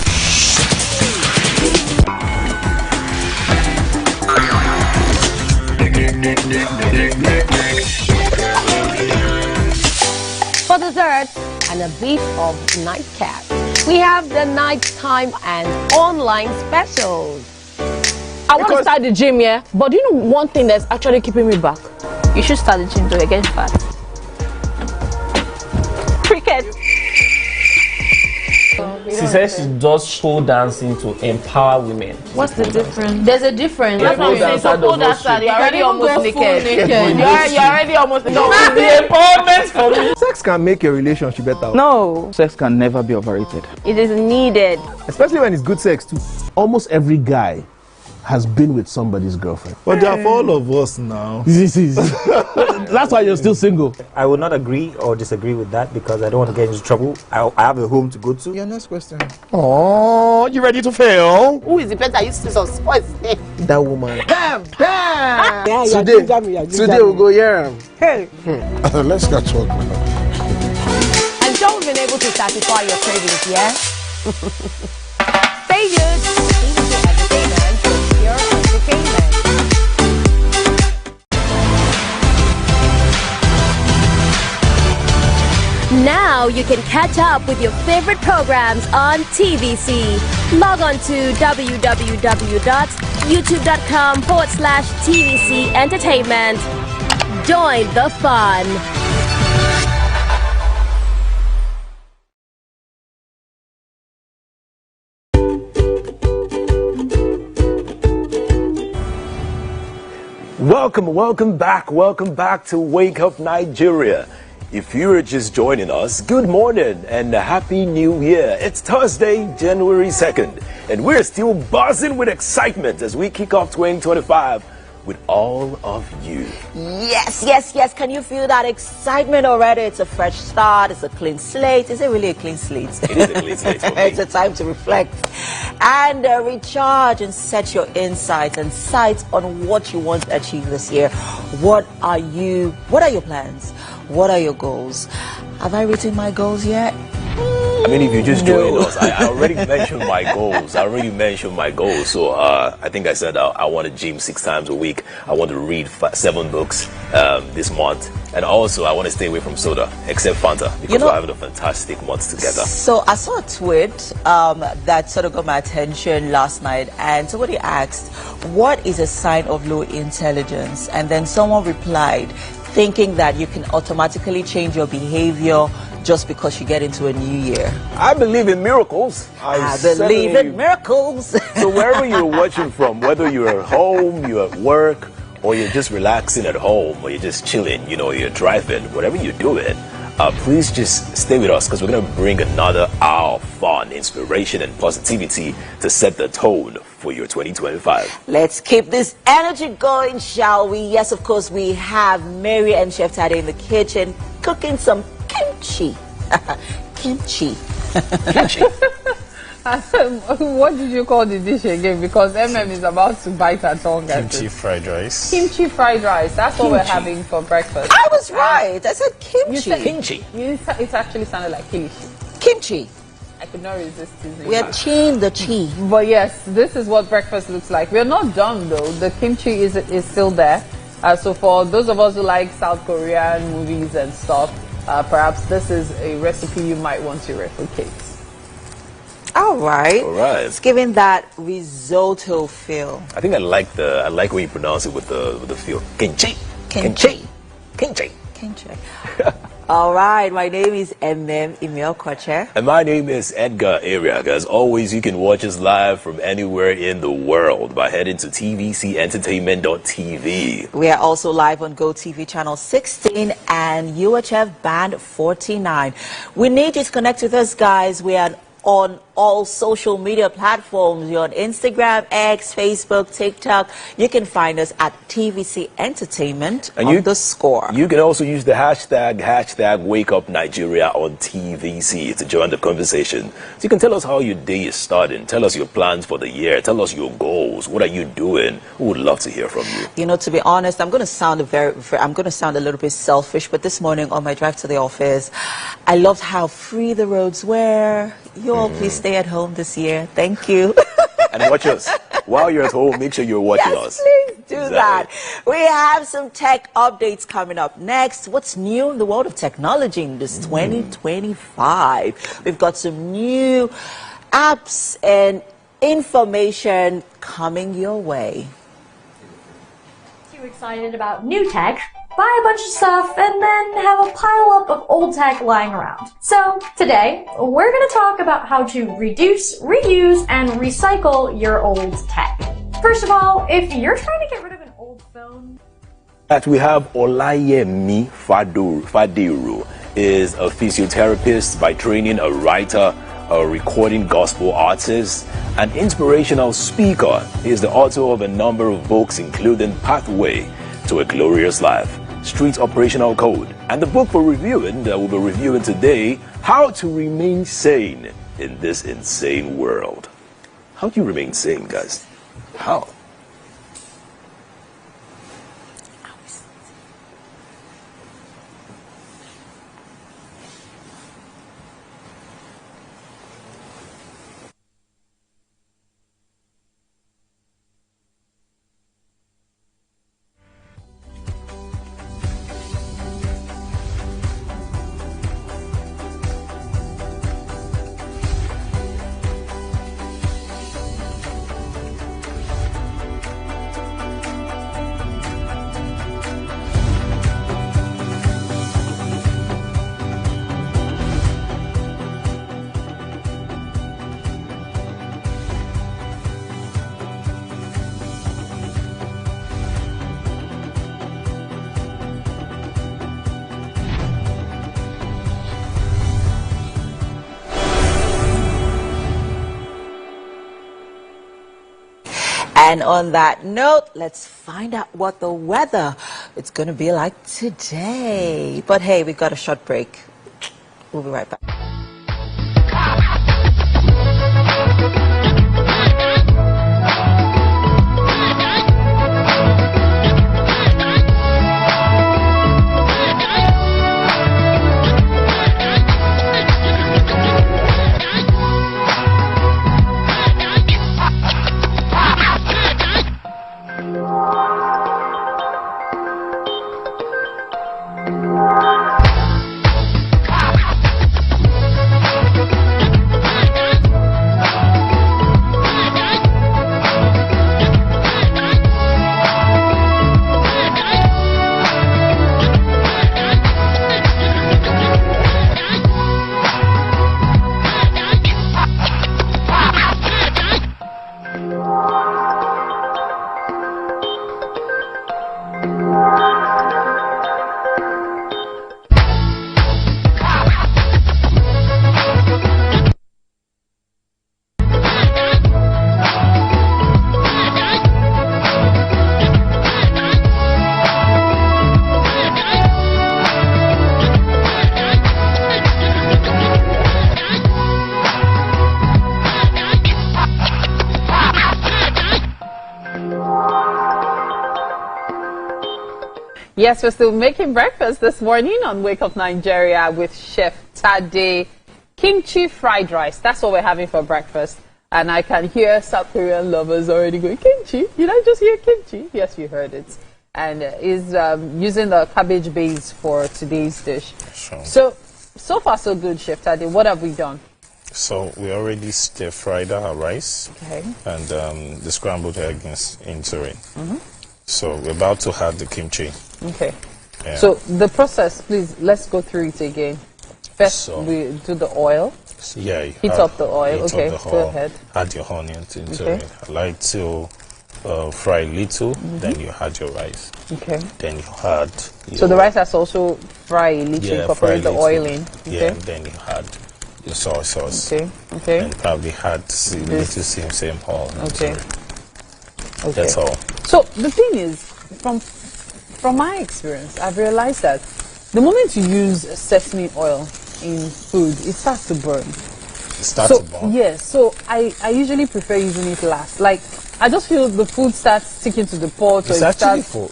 For dessert and a bit of nightcap, we have the nighttime and online specials. I want to start the gym, but do you know one thing that's actually keeping me back? You should start the gym to get fat. Cricket. She says she does show dancing to empower women. What's the difference? There's a difference. That's what I'm saying. So pole dancer, you're already almost naked. You're already almost naked. No, it's the empowerment for me. Sex can make your relationship better. No. Sex can never be overrated. It is needed. Especially when it's good sex too. Almost every guy has been with somebody's girlfriend. But they are for all of us now. That's why you're still single. I would not agree or disagree with that because I don't want to get into trouble. I have a home to go to. Your next question. Oh, you ready to fail? Who is the better used of sports? That woman. Damn! Yeah, today we'll go here. Hey. Let's get to work now. And so we've been able to satisfy your cravings, yeah? Stay good. Now you can catch up with your favorite programs on TVC. Log on to www.youtube.com/TVC Entertainment. Join the fun. Welcome back to Wake Up Nigeria. If you're just joining us, good morning and Happy New Year. It's Thursday, January 2nd, and we're still buzzing with excitement as we kick off 2025 with all of you. Yes. Can you feel that excitement already? It's a fresh start. It's a clean slate. Is it really a clean slate? It is a clean slate for me. It's a time to reflect and recharge and set your insights and sights on what you want to achieve this year. What are your plans? What are your goals? Have I written my goals yet? I mean, if you just join us, I already mentioned my goals. So I think I said I want to gym 6 times a week. I want to read 7 books this month. And also, I want to stay away from soda, except Fanta, because we're having a fantastic month together. So I saw a tweet that sort of got my attention last night. And somebody asked, what is a sign of low intelligence? And then someone replied, thinking that you can automatically change your behavior just because you get into a new year. I believe in miracles. I believe in miracles. So wherever you're watching from, whether you're at home, you're at work, or you're just relaxing at home, or you're just chilling, you're driving, whatever you're doing, please just stay with us because we're going to bring another hour of fun, inspiration, and positivity to set the tone for your 2025. Let's keep this energy going, shall we? Yes, of course, we have Mary and Chef Tade in the kitchen cooking some kimchi. Kimchi. What did you call the dish again? Because is about to bite her tongue. Kimchi fried rice. Kimchi fried rice. That's what we're having for breakfast. I was right. I said kimchi. You said kimchi. It actually sounded like kilishi. Kimchi. I could not resist teasing. We are cheeing the chi. But yes, this is what breakfast looks like. We're not done though. The kimchi is still there. So for those of us who like South Korean movies and stuff, perhaps this is a recipe you might want to replicate. All right. It's giving that risotto feel. I think I like when you pronounce it with the feel. Kimchi. All right. My name is Emil Koche. And my name is Edgar Ariaga. As always, you can watch us live from anywhere in the world by heading to tvcentertainment.tv. We are also live on GOTV channel 16 and UHF band 49. We need you to connect with us, guys. We are on all social media platforms. You're on Instagram, X, Facebook, TikTok. You can find us at TVC Entertainment _. You can also use the hashtag #WakeUpNigeria on TVC to join the conversation. So you can tell us how your day is starting. Tell us your plans for the year. Tell us your goals. What are you doing? We would love to hear from you. To be honest, I'm going to sound a little bit selfish, but this morning on my drive to the office, I loved how free the roads were. You all please stay at home this year. Thank you. And watch us. While you're at home, make sure you're watching us. Please do that. We have some tech updates coming up next. What's new in the world of technology in this 2025? We've got some new apps and information coming your way. Too excited about new tech, buy a bunch of stuff, and then have a pile up of old tech lying around. So today, we're going to talk about how to reduce, reuse, and recycle your old tech. First of all, if you're trying to get rid of an old phone... That we have Olayemi Fadiru is a physiotherapist by training, a writer, a recording gospel artist, an inspirational speaker. He is the author of a number of books, including Pathway to a Glorious Life, Street Operational Code, and the book for reviewing that we'll be reviewing today, How to Remain Sane in This Insane World. How do you remain sane, guys? How? And on that note, let's find out what the weather is going to be like today. But hey, we got a short break. We'll be right back. Yes, we're still making breakfast this morning on Wake Up Nigeria with Chef Tade. Kimchi fried rice. That's what we're having for breakfast. And I can hear South Korean lovers already going, kimchi? Did I just hear kimchi? Yes, you heard it. And is using the cabbage base for today's dish. Sure. So far so good, Chef Tade. What have we done? So we already stir-fried our rice. Okay. And the scrambled egg is into it. So we're about to add the kimchi. Okay. Yeah. So the process, please, let's go through it again. First, we do the oil. Yeah. Heat up the oil. Okay, go ahead. Add your onions into Okay. it. I like to fry a little, then you add your rice. Okay. Then you add So the rice has also fry a little, fry incorporate the little. oil in. Yeah, Okay. and then you add your soy sauce. Okay. Okay. And probably add little same oil. Okay. Okay. That's all. So the thing is, from my experience, I've realized that the moment you use sesame oil in food, it starts to burn. It starts to burn? Yes. So I usually prefer using it last. Like, I just feel the food starts sticking to the pot. It's or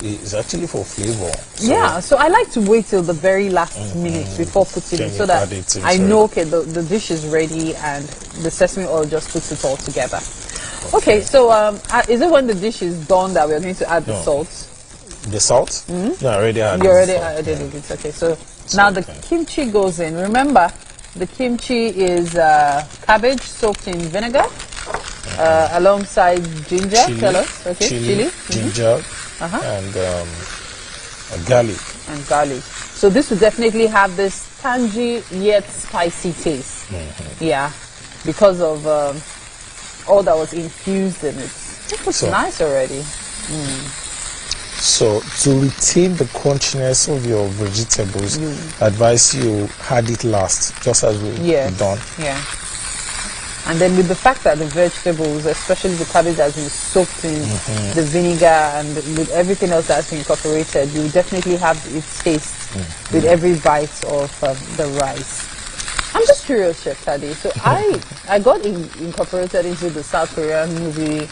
it's actually for flavor. So yeah, so I like to wait till the very last minute before putting Then it, you so that add it into I know, it. okay, the dish is ready and the sesame oil just puts it all together. Okay, so is it when the dish is done that we're going to add the salt? The salt? No, I already added You already salt. added it. Okay, so now the kimchi goes in. Remember, the kimchi is cabbage soaked in vinegar alongside ginger. Chili, Tell us. Okay, chili. ginger, and garlic. And garlic. So this will definitely have this tangy yet spicy taste. Yeah, because of all that was infused in it. It looks nice already. So to retain the crunchiness of your vegetables, I advise you add it last, just as we've done. Yeah. And then with the fact that the vegetables, especially the cabbage, has been soaked in the vinegar and with everything else that's been incorporated, you definitely have its taste with every bite of the rice. I'm just curious, Chef Tade. So I got incorporated into the South Korean movie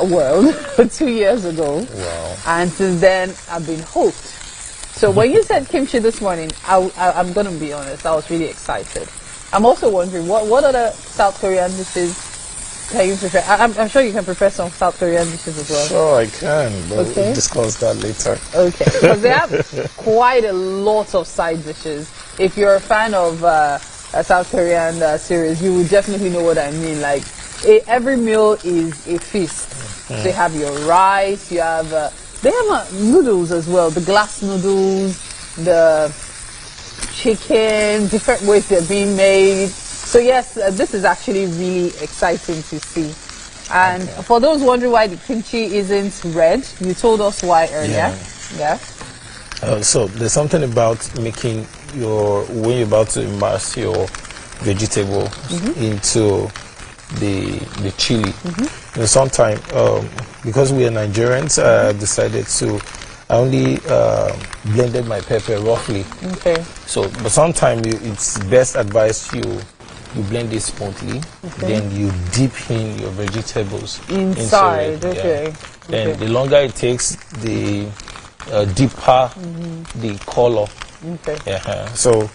world 2 years ago. Wow. And since then, I've been hooked. So when you said kimchi this morning, I'm going to be honest, I was really excited. I'm also wondering, what other South Korean dishes can you prepare? I'm sure you can prepare some South Korean dishes as well. Sure, I can, but we'll discuss that later. Okay, because they have quite a lot of side dishes. If you're a fan of a South Korean series, you will definitely know what I mean. Like, every meal is a feast. So you have your rice, you have they have noodles as well, the glass noodles, the chicken, different ways they're being made. So yes, this is actually really exciting to see. And for those wondering why the kimchi isn't red, you told us why earlier. Yeah. So there's something about making when you're about to immerse your vegetable into the chili. And sometimes because we are Nigerians, I decided to. I only blended my pepper roughly. Okay. So, but sometimes it's best advised you blend it smoothly. Okay. Then you dip in your vegetables inside. into it, Okay. yeah. Then the longer it takes, the deeper the color. Okay. So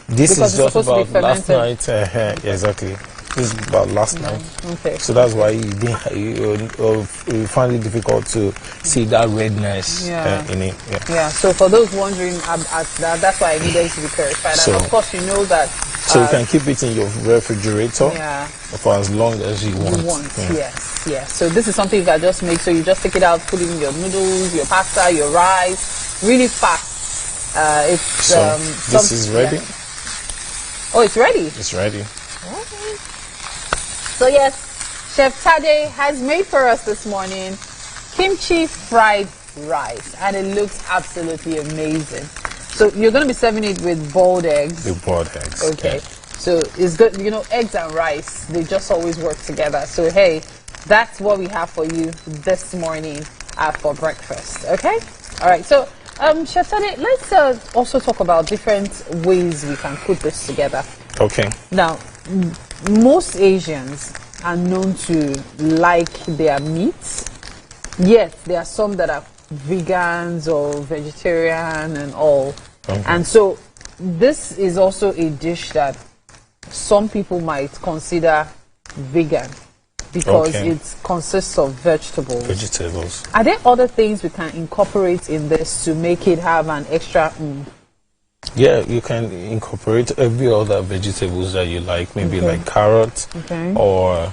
this Because is it's just supposed to be about last night. fermented. Exactly. This is about last night. Okay. So that's why you find it difficult to see that redness in it. Yeah. So for those wondering about that, that's why I needed it to be clarified. So- and of course, you know that. So you can keep it in your refrigerator Yeah. for as long as you want. Yes. So this is something you can just make. So you just take it out, put in your noodles, your pasta, your rice, really fast. This is ready. Oh, it's ready. It's ready. Okay. So yes, Chef Tade has made for us this morning kimchi fried rice, and it looks absolutely amazing. So you're going to be serving it with boiled eggs. With boiled eggs. Okay. So it's good. You know, eggs and rice, they just always work together. So hey, that's what we have for you this morning for breakfast. Okay. All right. So Chef Tade, let's also talk about different ways we can put this together. Okay. Now, most Asians are known to like their meats, yet there are some that are vegans or vegetarian and all. Okay. And so this is also a dish that some people might consider vegan because it consists of vegetables. Are there other things we can incorporate in this to make it have an extra Yeah, you can incorporate every other vegetables that you like, maybe like carrots, or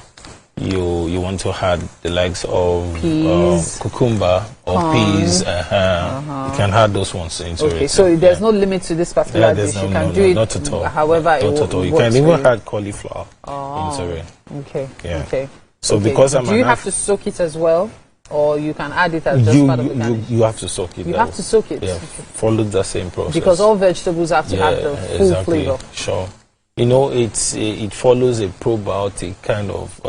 you want to add the likes of peas, cucumber or peas. You can add those ones into it. Okay, so there's no limit to this particular dish. You can do it not at all. However not at all. You can even add cauliflower into it. Okay. Yeah. Okay. So because do you have to soak it as well, or you can add it as just part of the garnish? You have to soak it. You have to soak it. Yeah. Follow the same process. Because all vegetables have to have the full flavor. Sure. You know, it follows a probiotic kind of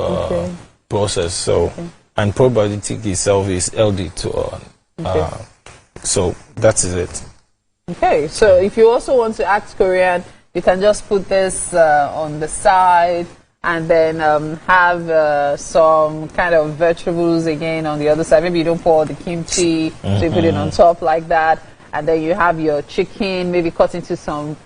process. So, and probiotic itself is healthy to so that is it. Okay. So if you also want to add Korean, you can just put this on the side, and then have some kind of vegetables again on the other side. Maybe you don't pour the kimchi, so you put it on top like that, and then you have your chicken, maybe cut into some.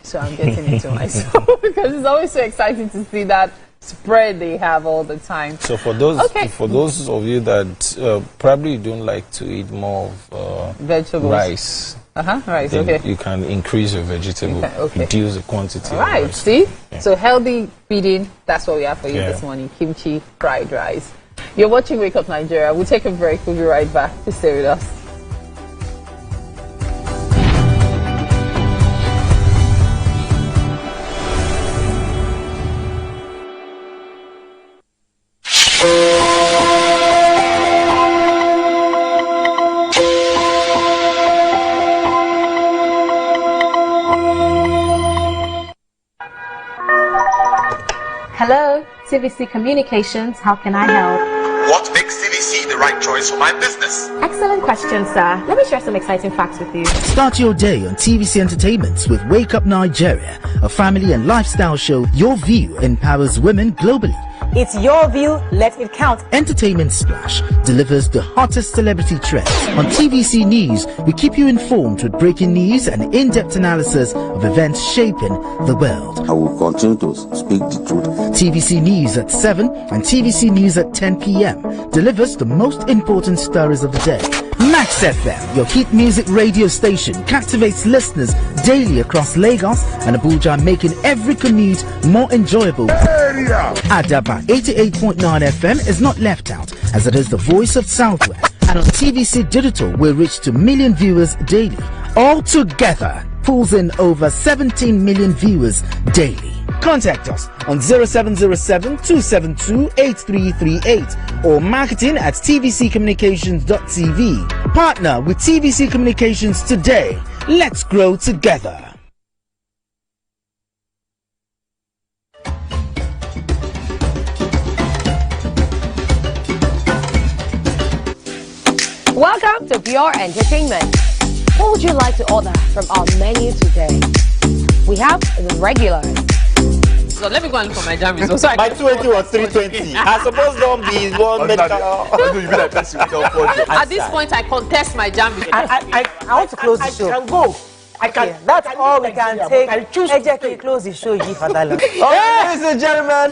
So I'm getting into myself because it's always so exciting to see that spread they have all the time. So for those of you that probably don't like to eat more of vegetables, rice, rice, you can increase your vegetable, reduce the quantity. All right, see? So healthy feeding, that's what we have for you this morning. Kimchi fried rice. You're watching Wake Up Nigeria. We'll take a break. We'll be right back. Please stay with us. Hello, TVC Communications. How can I help? What makes TVC the right choice for my business? Excellent question, sir. Let me share some exciting facts with you. Start your day on TVC Entertainment with Wake Up Nigeria, a family and lifestyle show. Your view empowers women globally. It's your view, let it count. Entertainment Splash delivers the hottest celebrity trends. On TVC News, we keep you informed with breaking news and in-depth analysis of events shaping the world. I will continue to speak the truth. TVC News at 7 and TVC News at 10 p.m. delivers the most important stories of the day. Max FM, your hit music radio station, captivates listeners daily across Lagos and Abuja, making every commute more enjoyable. Adaba 88.9 FM is not left out, as it is the voice of Southwest. And on TVC Digital, we reach to million viewers daily. All together, pulls in over 17 million viewers daily. Contact us on 0707-272-8338 or marketing at tvccommunications.tv. Partner with TVC Communications today. Let's grow together. Welcome to Pure Entertainment. What would you like to order from our menu today? We have the regular. So let me go and look for my jam. So my 280 was 320. I suppose don't be one medical. At this point, I contest my jam. I want to close the show. I can go. I can. Okay, that's all we can take. I choose to close the show. Ladies and gentlemen,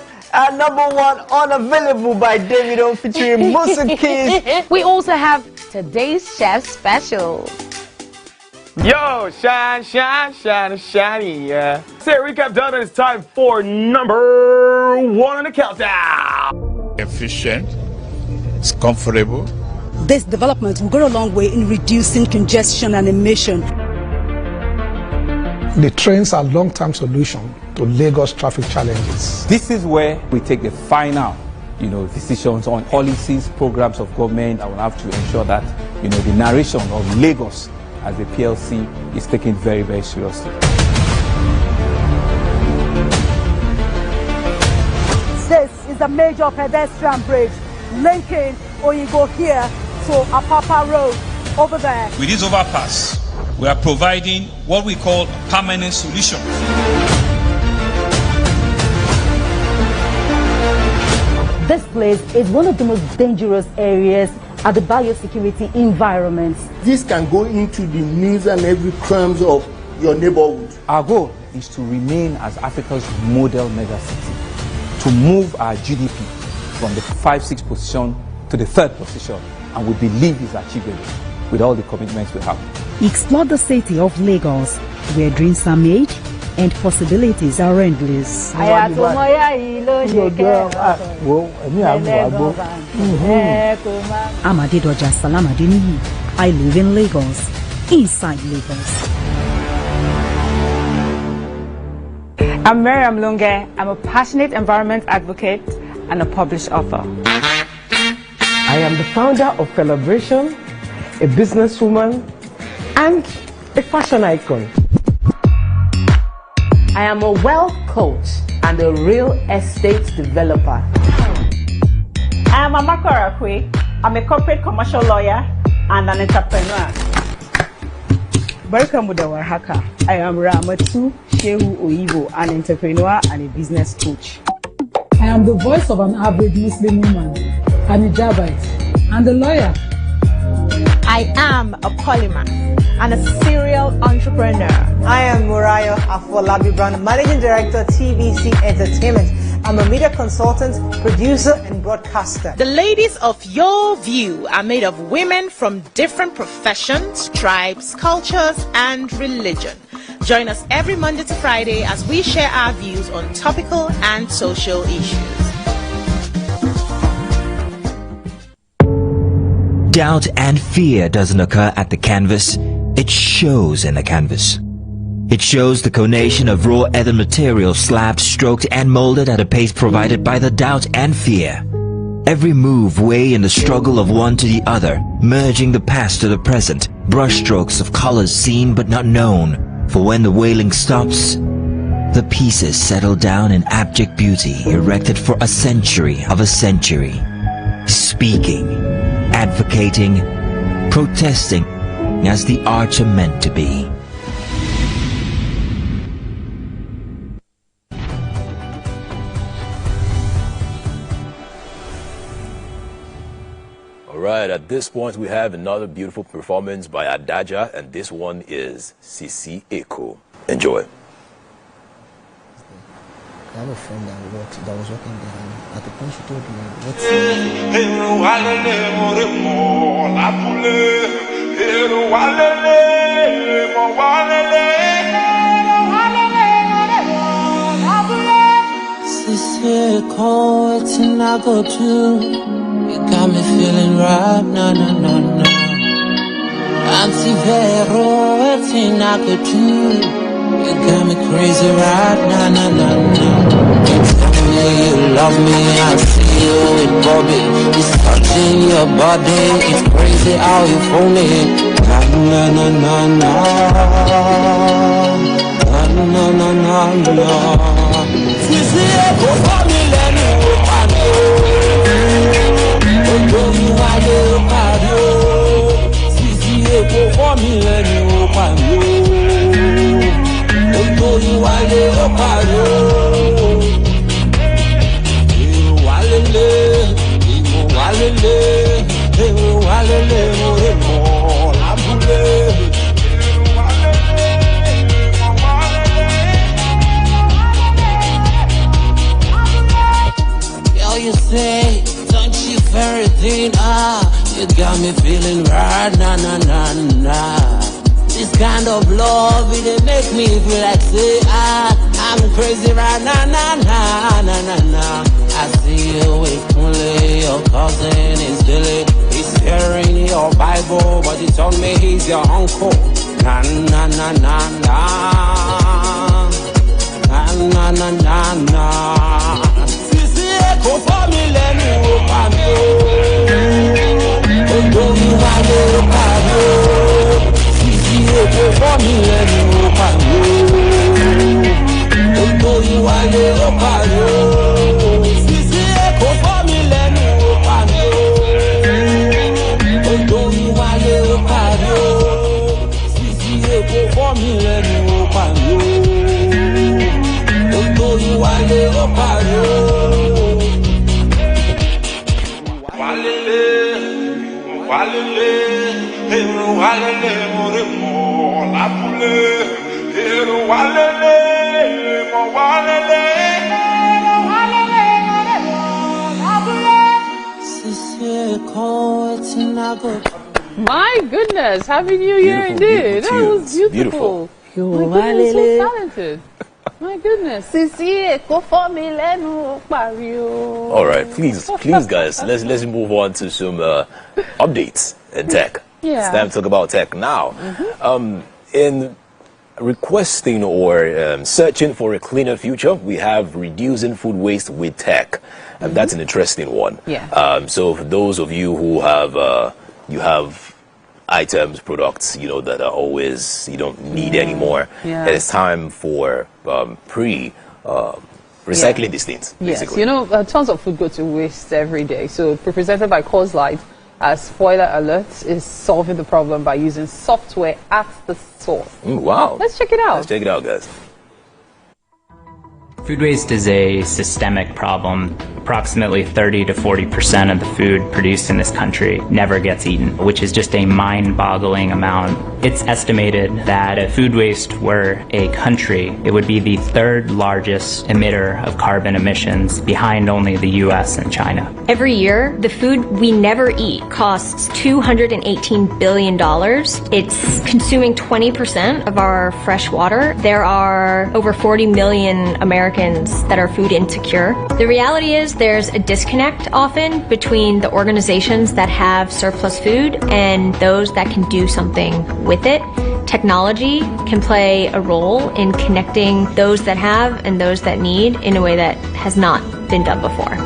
number one, Unavailable by Davido featuring Musa Keys. We also have today's chef special. Yo, shine, shine, shine, shiny, yeah. Say recap done, and it's time for number one on the countdown. Efficient, it's comfortable. This development will go a long way in reducing congestion and emission. The trains are a long-term solution to Lagos traffic challenges. This is where we take the final, decisions on policies, programs of government. I will have to ensure that, the narration of Lagos as a PLC is taken very, very seriously. This is a major pedestrian bridge linking Oyingo here to Apapa Road over there. With this overpass, we are providing what we call a permanent solution. This place is one of the most dangerous areas at the biosecurity environment. This can go into the news and every crumbs of your neighborhood. Our goal is to remain as Africa's model megacity, to move our GDP from the 5-6 position to the 3rd position, and we believe it's achievable with all the commitments we have. Explore the city of Lagos, where dreams are made and possibilities are endless. Amadidoja Salamadini. I live in Lagos, inside Lagos. I'm Miriam Lunge. I'm a passionate environment advocate and a published author. I am the founder of Celebration, a businesswoman, and a fashion icon. I am a wealth coach and a real estate developer. I am Amako Arakwe. I'm a corporate commercial lawyer and an entrepreneur. Welcome to Warhaka. I am Ramatu Shehu Oivo, an entrepreneur and a business coach. I am the voice of an average Muslim woman, an Hijabite, and a lawyer. I am a polymath and a serial entrepreneur. I am Murayo Afolabi Brown, Managing Director, TVC Entertainment. I'm a media consultant, producer, and broadcaster. The ladies of your view are made of women from different professions, tribes, cultures, and religion. Join us every Monday to Friday as we share our views on topical and social issues. Doubt and fear doesn't occur at the canvas, it shows in the canvas. It shows the conation of raw ether material slabbed, stroked and molded at a pace provided by the doubt and fear. Every move way in the struggle of one to the other, merging the past to the present, brushstrokes of colors seen but not known. For when the wailing stops, the pieces settle down in abject beauty erected for a century of a century. Speaking, advocating, protesting as the arts are meant to be. Alright, at this point we have another beautiful performance by Adaja, and this one is Sisi Eko. Enjoy. I have a friend that was working there, and at the point she told me, Sisi Eko, what's in I go to? You got me feeling right, no, no, no, no. Auntie Vero, everything I could do. You got me crazy right, no, no, no, no. You tell me you love me, I see you with Bobby. It's touching your body, it's crazy how you phone it. No, no, no, no, no. No, no, no, no, no. Sisi Eko, for me, let me whip on you. You got me feeling right, nah, nah, nah, nah. This kind of love, it make me feel like say, I'm crazy right now, nah, nah, nah, nah, nah. I see you with Kunle, your cousin is Billy. He's hearing your Bible, but he told me he's your uncle. Nah, nah, nah, nah, nah. Nah, nah, nah, nah, nah. Sisi, go for me, let me walk on you. Do you want to look at you? Sisi, go for me, let me walk on you. Do you want to look at you? Sisi, go for me, let me walk on you. Do you want to look at you? Sisi, go for me, let me walk on you. Do you want to look at you? My goodness, Happy New Year indeed. That was beautiful. My goodness, so talented. My goodness. All right, please, guys, let's move on to some updates in tech. Yeah. It's time to talk about tech now. In requesting or searching for a cleaner future, we have reducing food waste with tech, and that's an interesting one. Yeah. So for those of you who have you have items, products, that are always you don't need anymore, it's time for recycling these things. Basically. Yes, tons of food go to waste every day. So presented by Cause Light, Spoiler Alert is solving the problem by using software at the source. Wow. Let's check it out. Let's check it out, guys. Food waste is a systemic problem. Approximately 30 to 40% of the food produced in this country never gets eaten, which is just a mind-boggling amount. It's estimated that if food waste were a country, it would be the third largest emitter of carbon emissions, behind only the US and China. Every year, the food we never eat costs $218 billion. It's consuming 20% of our fresh water. There are over 40 million Americans that are food insecure. The reality is there's a disconnect often between the organizations that have surplus food and those that can do something with it. Technology can play a role in connecting those that have and those that need in a way that has not been done before.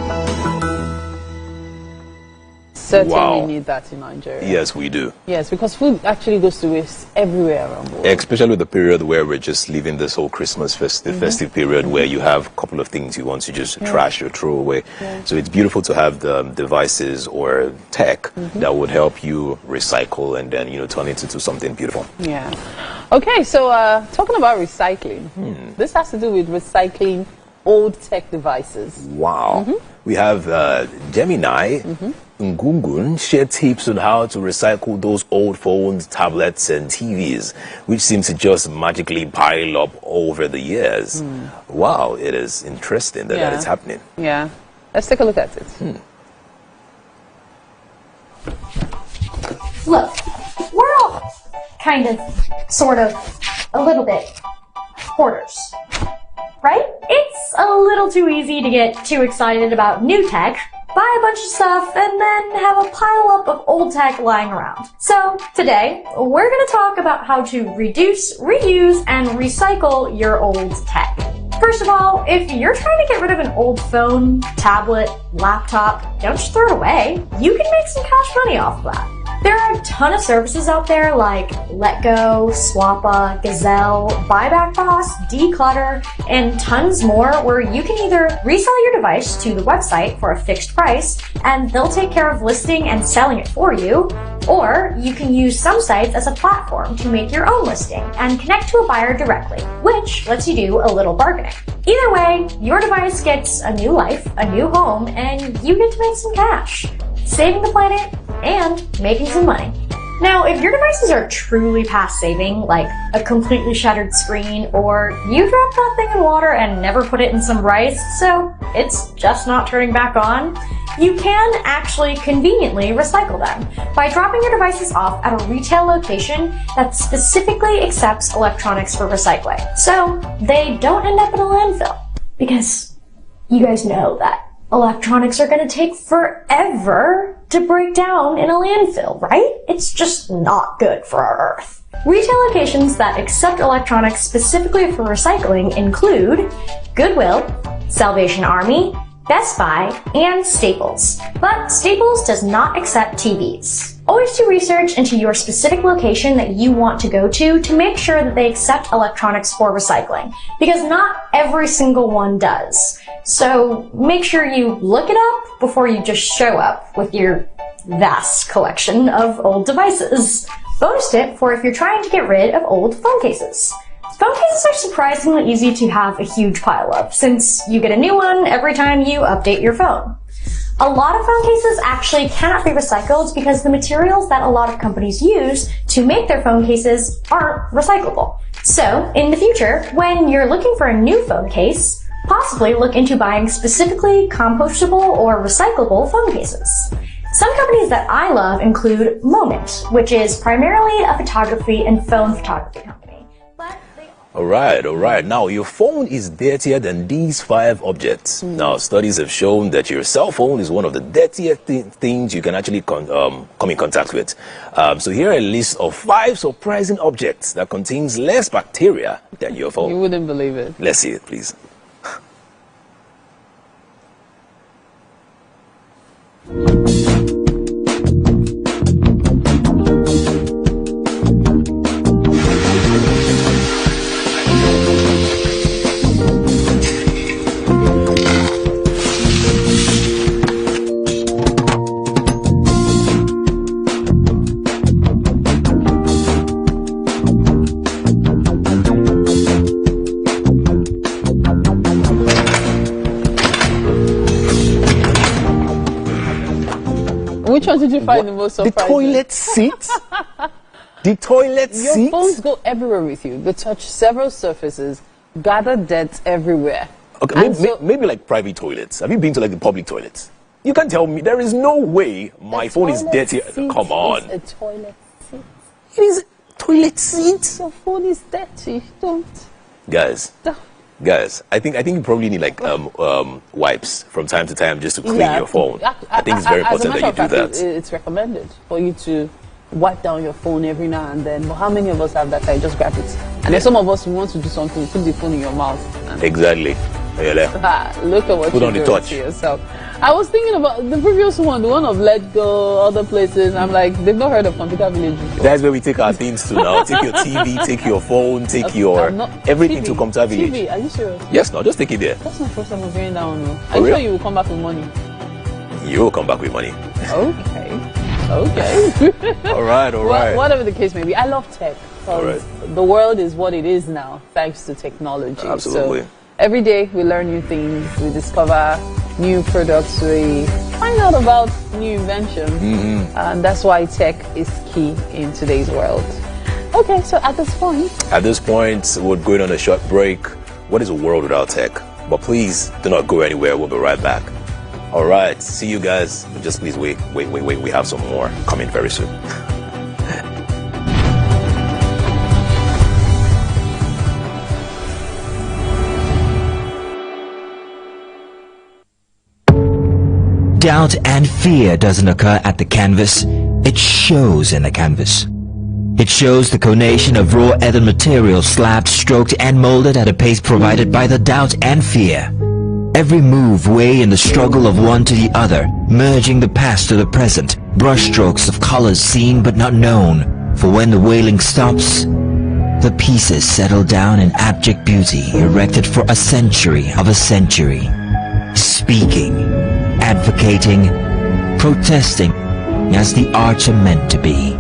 Certainly need that in Nigeria. Yes, we do. Yes, because food actually goes to waste everywhere around the world. Especially with the period where we're just leaving this whole Christmas festive period where you have a couple of things you want to just trash or throw away. So it's beautiful to have the devices or tech that would help you recycle and then, turn it into something beautiful. Yeah. Okay, so talking about recycling, this has to do with recycling old tech devices. Wow. We have Gemini. Ngungun share tips on how to recycle those old phones, tablets, and TVs, which seem to just magically pile up over the years. Wow, it is interesting that is happening. Yeah, let's take a look at it. Look, we're all kind of, sort of, a little bit hoarders, right? It's a little too easy to get too excited about new tech, buy a bunch of stuff, and then have a pile up of old tech lying around. So today, we're going to talk about how to reduce, reuse, and recycle your old tech. First of all, if you're trying to get rid of an old phone, tablet, laptop, don't just throw it away. You can make some cash money off of that. There are a ton of services out there like LetGo, Swappa, Gazelle, Buyback Boss, Declutter, and tons more where you can either resell your device to the website for a fixed price and they'll take care of listing and selling it for you, or you can use some sites as a platform to make your own listing and connect to a buyer directly, which lets you do a little bargaining. Either way, your device gets a new life, a new home, and you get to make some cash, saving the planet and making some money. Now, if your devices are truly past saving, like a completely shattered screen, or you dropped that thing in water and never put it in some rice, so it's just not turning back on, you can actually conveniently recycle them by dropping your devices off at a retail location that specifically accepts electronics for recycling. So they don't end up in a landfill. Because you guys know that electronics are going to take forever to break down in a landfill, right? It's just not good for our Earth. Retail locations that accept electronics specifically for recycling include Goodwill, Salvation Army, Best Buy, and Staples. But Staples does not accept TVs. Always do research into your specific location that you want to go to make sure that they accept electronics for recycling, because not every single one does. So make sure you look it up before you just show up with your vast collection of old devices. Bonus tip for if you're trying to get rid of old phone cases. Phone cases are surprisingly easy to have a huge pile of, since you get a new one every time you update your phone. A lot of phone cases actually cannot be recycled because the materials that a lot of companies use to make their phone cases aren't recyclable. So, in the future, when you're looking for a new phone case, possibly look into buying specifically compostable or recyclable phone cases. Some companies that I love include Moment, which is primarily a photography and phone photography company. All right. Now, your phone is dirtier than these 5 objects. Now, studies have shown that your cell phone is one of the dirtiest things you can actually come in contact with. So here are a list of 5 surprising objects that contains less bacteria than your phone. You wouldn't believe it. Let's see it, please. Which one did you find the most surprising? The toilet seat? The toilet seat? Your phones go everywhere with you. They touch several surfaces, gather dirt everywhere. Okay, maybe like private toilets. Have you been to like the public toilets? You can tell me there is no way my phone is dirty. Come on. It's a toilet seat. It is a toilet seat. Your phone is dirty. Don't. Guys, I think you probably need like wipes from time to time just to clean your phone. I think it's very important that you do that. It's recommended for you to wipe down your phone every now and then. But how many of us have that time? Just grab it. And then some of us, we want to do something, put the phone in your mouth. Exactly. Look at what put you're on the doing touch. to yourself. I was thinking about the previous one, the one of Let Go, other places. I'm like, they've not heard of Computer Village before. That's where we take our things to now. Take your TV, take your phone, take your everything to Computer Village. TV, are you serious? Yes, no, just take it there. That's my first time of hearing that one. Are you sure you will come back with money? You will come back with money. Okay. All right. Well, whatever the case may be, I love tech. Because the world is what it is now, thanks to technology. Absolutely. So every day we learn new things, we discover new products, we find out about new inventions. And that's why tech is key in today's world. Okay, so at this point, we're going on a short break. What is a world without tech? But please do not go anywhere. We'll be right back. All right, see you guys. Just please wait. We have some more coming very soon. Doubt and fear doesn't occur at the canvas, it shows in the canvas. It shows the conation of raw earthen material slabbed, stroked and molded at a pace provided by the doubt and fear. Every move way in the struggle of one to the other, merging the past to the present, brushstrokes of colors seen but not known. For when the wailing stops, the pieces settle down in abject beauty erected for a century of a century. Speaking, advocating, protesting as the arts are meant to be.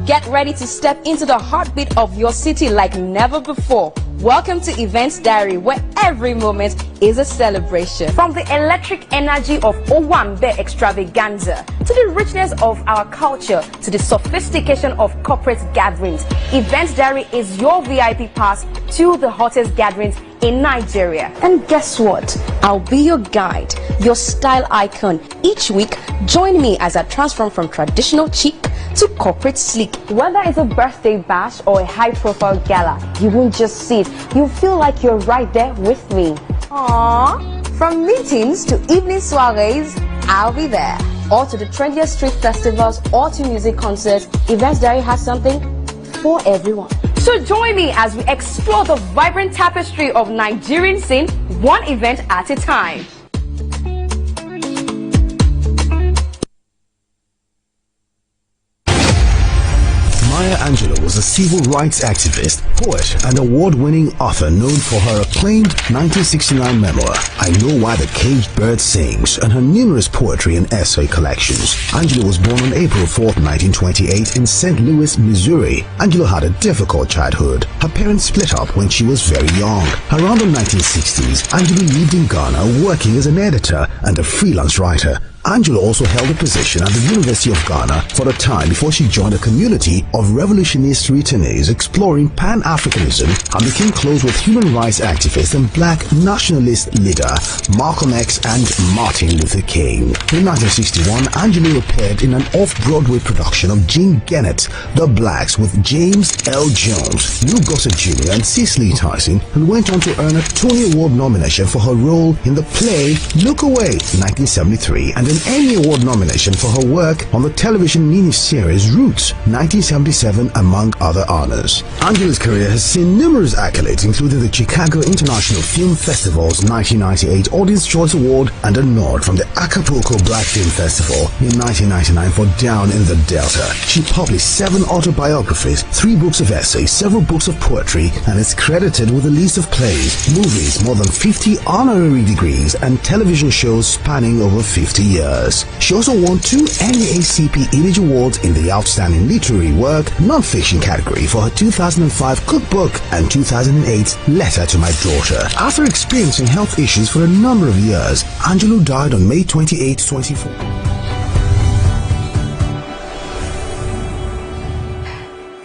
Get ready to step into the heartbeat of your city like never before Welcome to Events Diary, where every moment is a celebration. From the electric energy of Owambe extravaganza, to the richness of our culture, to the sophistication of corporate gatherings, Events Diary is your VIP pass to the hottest gatherings in Nigeria. And guess what? I'll be your guide, your style icon. Each week, join me as I transform from traditional chic to corporate sleek. Whether it's a birthday bash or a high-profile gala, you won't just sit. You'll feel like you're right there with me. Aww. From meetings to evening soirees, I'll be there. Or to the trendiest street festivals or to music concerts, Events Diary has something for everyone. So join me as we explore the vibrant tapestry of Nigerian scene, one event at a time. Maya Angelou was a civil rights activist, poet, and award-winning author known for her acclaimed 1969 memoir, I Know Why the Caged Bird Sings, and her numerous poetry and essay collections. Angelou was born on April 4, 1928 in St. Louis, Missouri. Angelou had a difficult childhood. Her parents split up when she was very young. Around the 1960s, Angelou lived in Ghana working as an editor and a freelance writer. Angelou also held a position at the University of Ghana for a time before she joined a community of revolutionist returnees exploring Pan-Africanism and became close with human rights activist and black nationalist leader Malcolm X and Martin Luther King. In 1961, Angelou appeared in an off-Broadway production of Jean Gennett, The Blacks, with James L. Jones, Lou Gossett Jr. and Cicely Tyson, and went on to earn a Tony Award nomination for her role in the play Look Away in 1973 and an Emmy Award nomination for her work on the television miniseries Roots 1977, among other honors. Angelou's career has seen numerous accolades, including the Chicago International Film Festival's 1998 Audience Choice Award and a nod from the Acapulco Black Film Festival in 1999 for Down in the Delta. She published 7 autobiographies, 3 books of essays, several books of poetry, and is credited with a list of plays, movies, more than 50 honorary degrees, and television shows spanning over 50 years. She also won 2 NAACP Image Awards in the Outstanding Literary Work Non-Fiction category for her 2005 cookbook and 2008 Letter to My Daughter. After experiencing health issues for a number of years, Angelou died on May 28, 2024.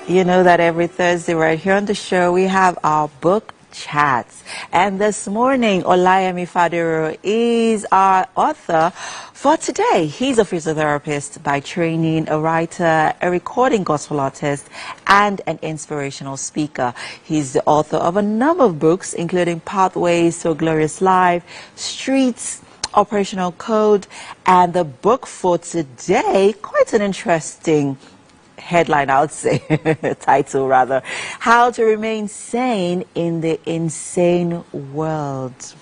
You know that every Thursday right here on the show we have our book chats. And this morning, Olayemi Fadero is our author for today. He's a physiotherapist by training, a writer, a recording gospel artist, and an inspirational speaker. He's the author of a number of books, including Pathways to a Glorious Life, Streets, Operational Code, and the book for today, quite an interesting headline, I would say, title rather, How to Remain Sane in the Insane World.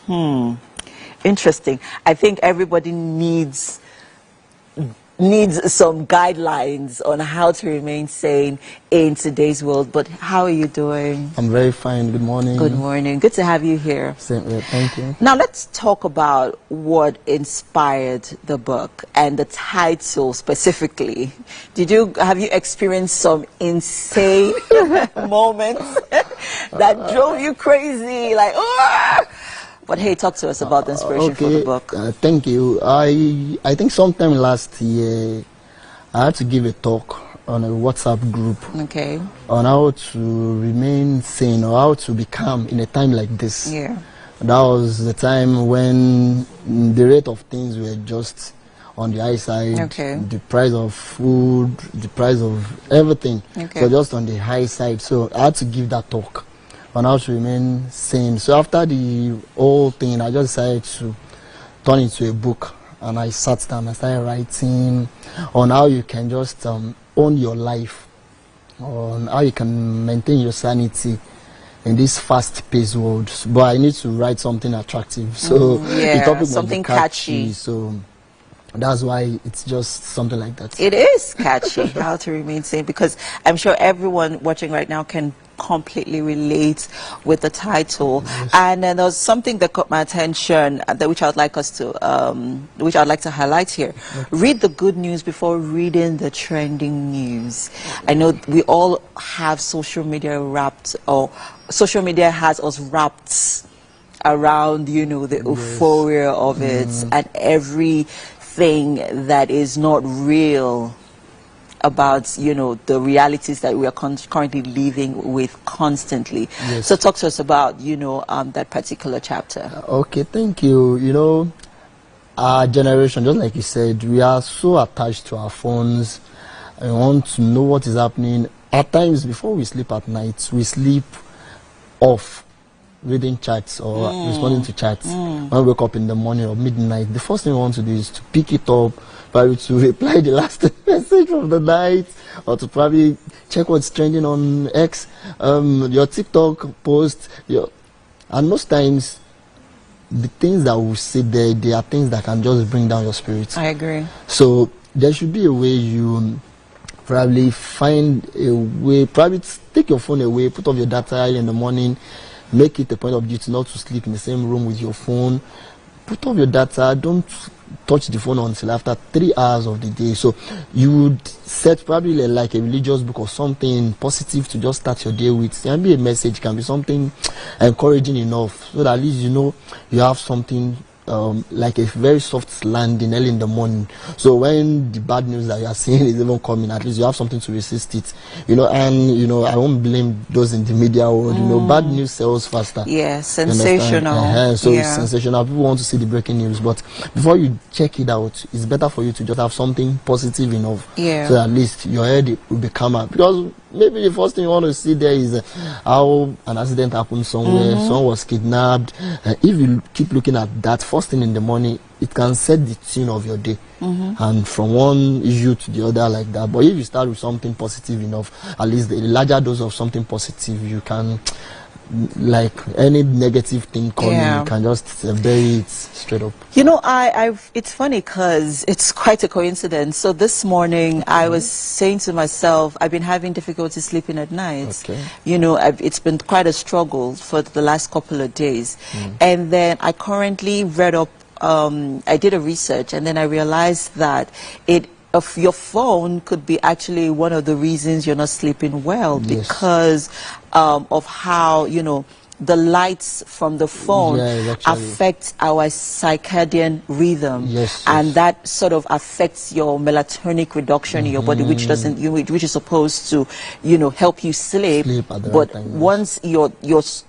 Interesting. I think everybody needs some guidelines on how to remain sane in today's world. But how are you doing? I'm very fine. Good morning. Good morning. Good to have you here. Same here. Thank you. Now let's talk about what inspired the book and the title specifically. Have you experienced some insane moments that drove you crazy? Like, But hey, talk to us about the inspiration for the book. Thank you. I think sometime last year, I had to give a talk on a WhatsApp group on how to remain sane or how to be calm in a time like this. Yeah. That was the time when the rate of things were just on the high side. The price of food, the price of everything. So just on the high side. So I had to give that talk on how to remain sane. So after the whole thing, I just decided to turn it into a book, and I sat down and started writing on how you can just own your life, on how you can maintain your sanity in this fast-paced world. But I need to write something attractive, so the topic something must be catchy. So that's why it's just something like that. It is catchy, How to Remain Sane, because I'm sure everyone watching right now can completely relate with the title. And then there was something that caught my attention which I'd like to highlight here. Read the good news before reading the trending news. I know we all have social media wrapped or social media has us wrapped around, you know, the euphoria of it, and everything that is not real about, you know, the realities that we are currently living with constantly. So talk to us about, you know, that particular chapter. Okay, thank you. You know, our generation, just like you said, we are so attached to our phones. I want to know what is happening. At times, before we sleep at night, we sleep off reading chats or responding to chats. When we wake up in the morning or midnight, the first thing we want to do is to pick it up, probably to reply the last message of the night, or to probably check what's trending on X, your TikTok post, and most times the things that we see there, they are things that can just bring down your spirits. I agree. So there should be a way you probably find a way, probably take your phone away, put off your data early in the morning, make it a point of duty not to sleep in the same room with your phone. Put off your data, don't touch the phone until after 3 hours of the day. So you would set probably like a religious book or something positive to just start your day with. It can be a message, can be something encouraging enough, so that at least you know you have something like a very soft landing early in the morning. So when the bad news that you are seeing is even coming, at least you have something to resist it. You know, and you know, I won't blame those in the media world. You know, bad news sells faster. Yeah, sensational. So it's sensational. People want to see the breaking news, but before you check it out, it's better for you to just have something positive enough. So at least your head will be calmer. Because maybe the first thing you want to see there is how an accident happened somewhere, someone was kidnapped. If you keep looking at that first thing in the morning, it can set the tune of your day, and from one issue to the other like that. But if you start with something positive enough, at least the larger dose of something positive, you can, like any negative thing coming, you can just bury it straight up. You know, it's funny because it's quite a coincidence. So this morning I was saying to myself, I've been having difficulty sleeping at night. You know, it's been quite a struggle for the last couple of days. And then I currently read up, I did a research, and then I realized that your phone could be actually one of the reasons you're not sleeping well, because of how, you know, the lights from the phone affect our circadian rhythm, and that sort of affects your melatonin reduction in your body, which doesn't, which is supposed to, you know, help you sleep. But once your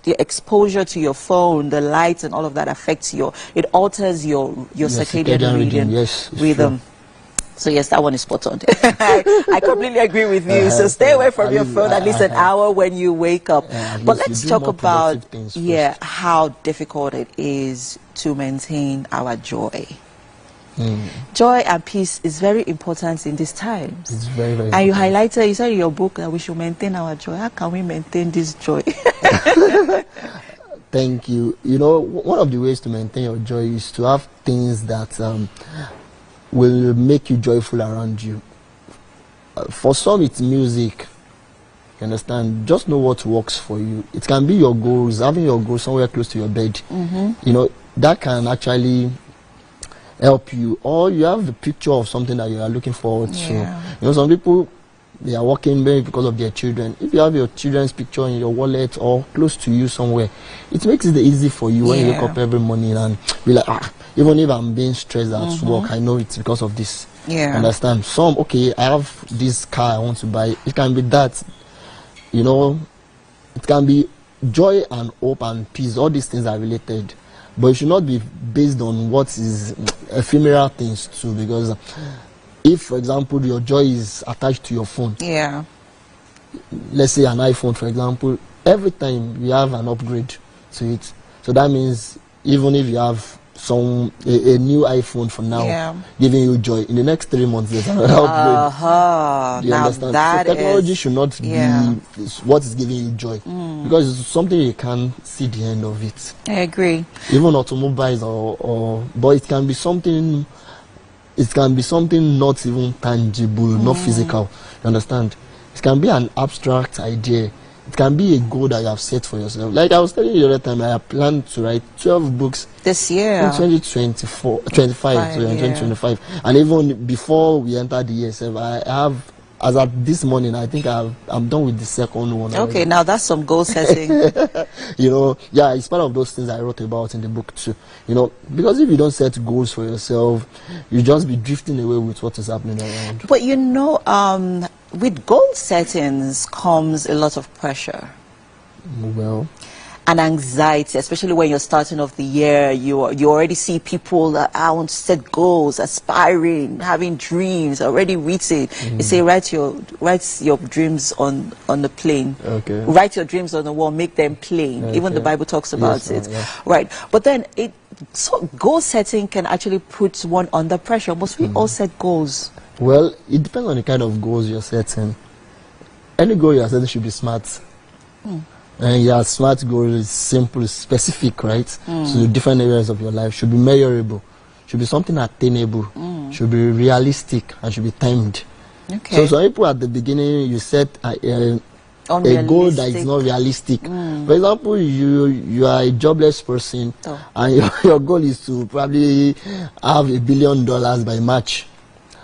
exposure to your phone, the lights and all of that affects it alters your circadian rhythm. So yes, that one is spot on. I completely agree with you. So stay away from your phone at least an hour when you wake up. But let's talk about how difficult it is to maintain our joy. Joy and peace is very important in these times. It's very, very and you said in your book that we should maintain our joy. How can we maintain this joy? Thank you. You know, one of the ways to maintain your joy is to have things that will make you joyful around you. For some, it's music. You understand? Just know what works for you. It can be your goals, having your goals somewhere close to your bed. You know, that can actually help you. Or you have the picture of something that you are looking forward to. You know, some people, they are working maybe because of their children. If you have your children's picture in your wallet or close to you somewhere, it makes it easy for you when you wake up every morning and be like, even if I'm being stressed at work, I know it's because of this. Understand? Some, okay, I have this car I want to buy. It can be that, you know, it can be joy and hope and peace. All these things are related. But it should not be based on what is ephemeral things too, because if, for example, your joy is attached to your phone, let's say an iPhone, for example, every time we have an upgrade to it. So that means even if you have a new iPhone for now, giving you joy, in the next 3 months there's another upgrade. Do you understand? So technology should not be what is giving you joy, because it's something you can't see the end of it. I agree. Even automobiles but it can be something. It can be something not even tangible, not physical. You understand? It can be an abstract idea. It can be a goal that you have set for yourself. Like I was telling you the other time, I have planned to write 12 books this year in 2025. And even before we enter the year, I have as at this morning, I think I'm done with the second one. Okay, already. now that's some goal setting. You know, yeah, it's part of those things I wrote about in the book too. You know, because if you don't set goals for yourself, you just be drifting away with what is happening around. But you know, with goal settings comes a lot of pressure. Well, and anxiety, especially when you're starting off the year. You already see people that want to set goals, aspiring, having dreams, already written. You say write your dreams on the plane. Okay. Write your dreams on the wall, make them plain. Okay. Even the Bible talks about it. Yeah. Right. But then so goal setting can actually put one under pressure. Must we all set goals? Well, it depends on the kind of goals you're setting. Any goal you're setting should be smart. And your smart goal is simple, specific, right? So the different areas of your life should be measurable, should be something attainable, should be realistic, and should be timed. Okay. So some people at the beginning, you set a goal that is not realistic. For example, you are a jobless person, and your goal is to probably have $1 billion by March.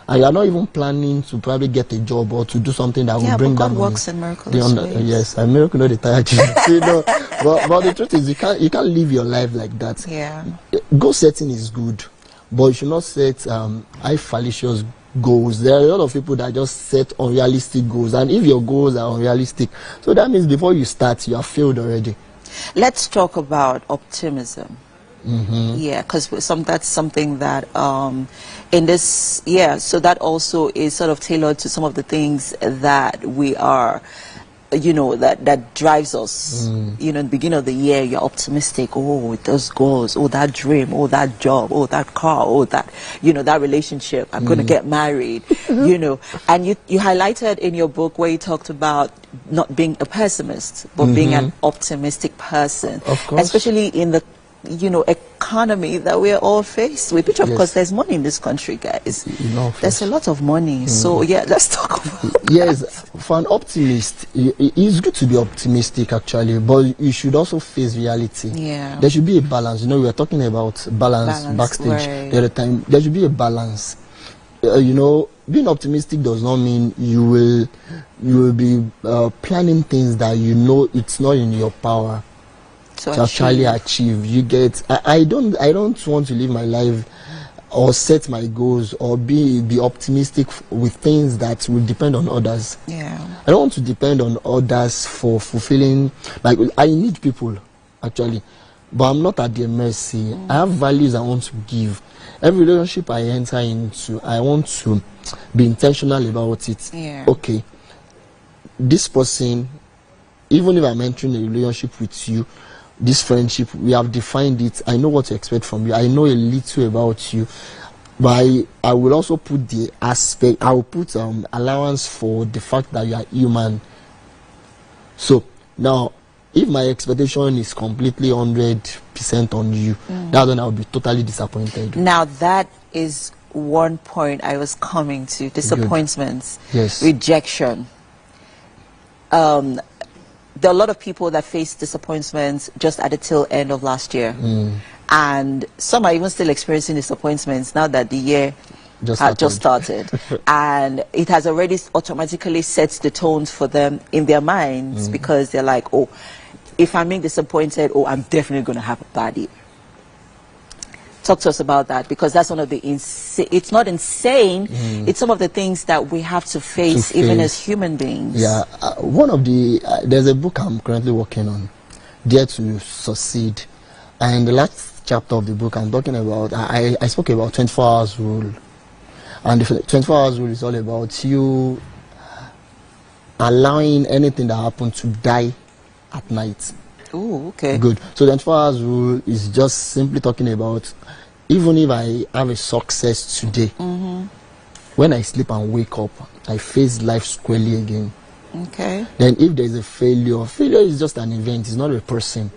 And you are not even planning to probably get a job or to do something that will bring but that God money. works in miraculous ways. Yes, a miracle, not the tired. You know, but the truth is, you can't live your life like that. Yeah. Goal setting is good, but you should not set high fallacious goals. There are a lot of people that just set unrealistic goals, and if your goals are unrealistic, so that means before you start, you have failed already. Let's talk about optimism. Yeah, because that's something that in this, so that also is sort of tailored to some of the things that we are, you know, that drives us. You know, in the beginning of the year, you're optimistic. Oh, those goals, oh, that dream, oh, that job, oh, that car, oh, that, you know, that relationship, I'm going to get married, you know. And you highlighted in your book where you talked about not being a pessimist, but being an optimistic person. Of course. Especially in the, you know, economy that we're all faced with, which of course there's money in this country, guys. There's a lot of money. So yeah, let's talk about Yes, for an optimist, it's good to be optimistic actually, but you should also face reality. Yeah. There should be a balance. You know, we are talking about balance backstage the other time. There should be a balance. You know, being optimistic does not mean you will be planning things that you know it's not in your power to actually achieve. You get, I don't want to live my life or set my goals or be optimistic with things that will depend on others. Yeah. I don't want to depend on others for fulfilling. Like, I need people actually, but I'm not at their mercy. I have values I want to give. Every relationship I enter into, I want to be intentional about it. Yeah. Okay, this person, even if I'm entering a relationship with you, this friendship, we have defined it. I know what to expect from you. I know a little about you, but I will also put the aspect. I will put allowance for the fact that you are human. So now, if my expectation is completely 100% on you, that's when I will be totally disappointed. Now that is one point I was coming to: disappointments, rejection. There are a lot of people that face disappointments just at the tail end of last year. And some are even still experiencing disappointments now that the year had just started. And it has already automatically set the tones for them in their minds, because they're like, oh, if I'm being disappointed, oh, I'm definitely going to have a bad year. Talk to us about that, because that's one of the it's not insane, it's some of the things that we have to face even as human beings. Yeah, one of the there's a book I'm currently working on, Dare to Succeed, and the last chapter of the book I'm talking about, I spoke about 24 hours rule, and the 24 hours rule is all about you allowing anything that happened to die at night. Oh, okay. Good. So the 24 hours rule is just simply talking about, even if I have a success today, when I sleep and wake up, I face life squarely again. Okay. Then if there is a failure is just an event, it's not a person.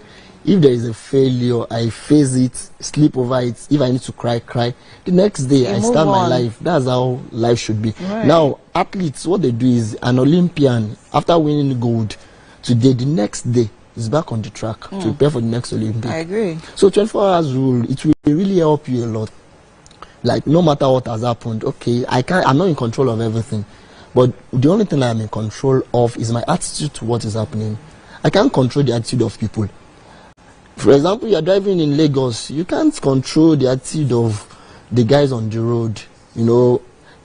If there is a failure, I face it, sleep over it. If I need to cry. The next day, I start my life. That's how life should be. Right. Now, athletes, what they do is, an Olympian, after winning gold today, the next day, is back on the track to prepare for the next Olympic. I agree. So 24 hours rule, it will really help you a lot. Like, no matter what has happened, okay, I'm not in control of everything, But the only thing I'm in control of is my attitude to what is happening. I can't control the attitude of people. For example, you're driving in Lagos, you can't control the attitude of the guys on the road. You know,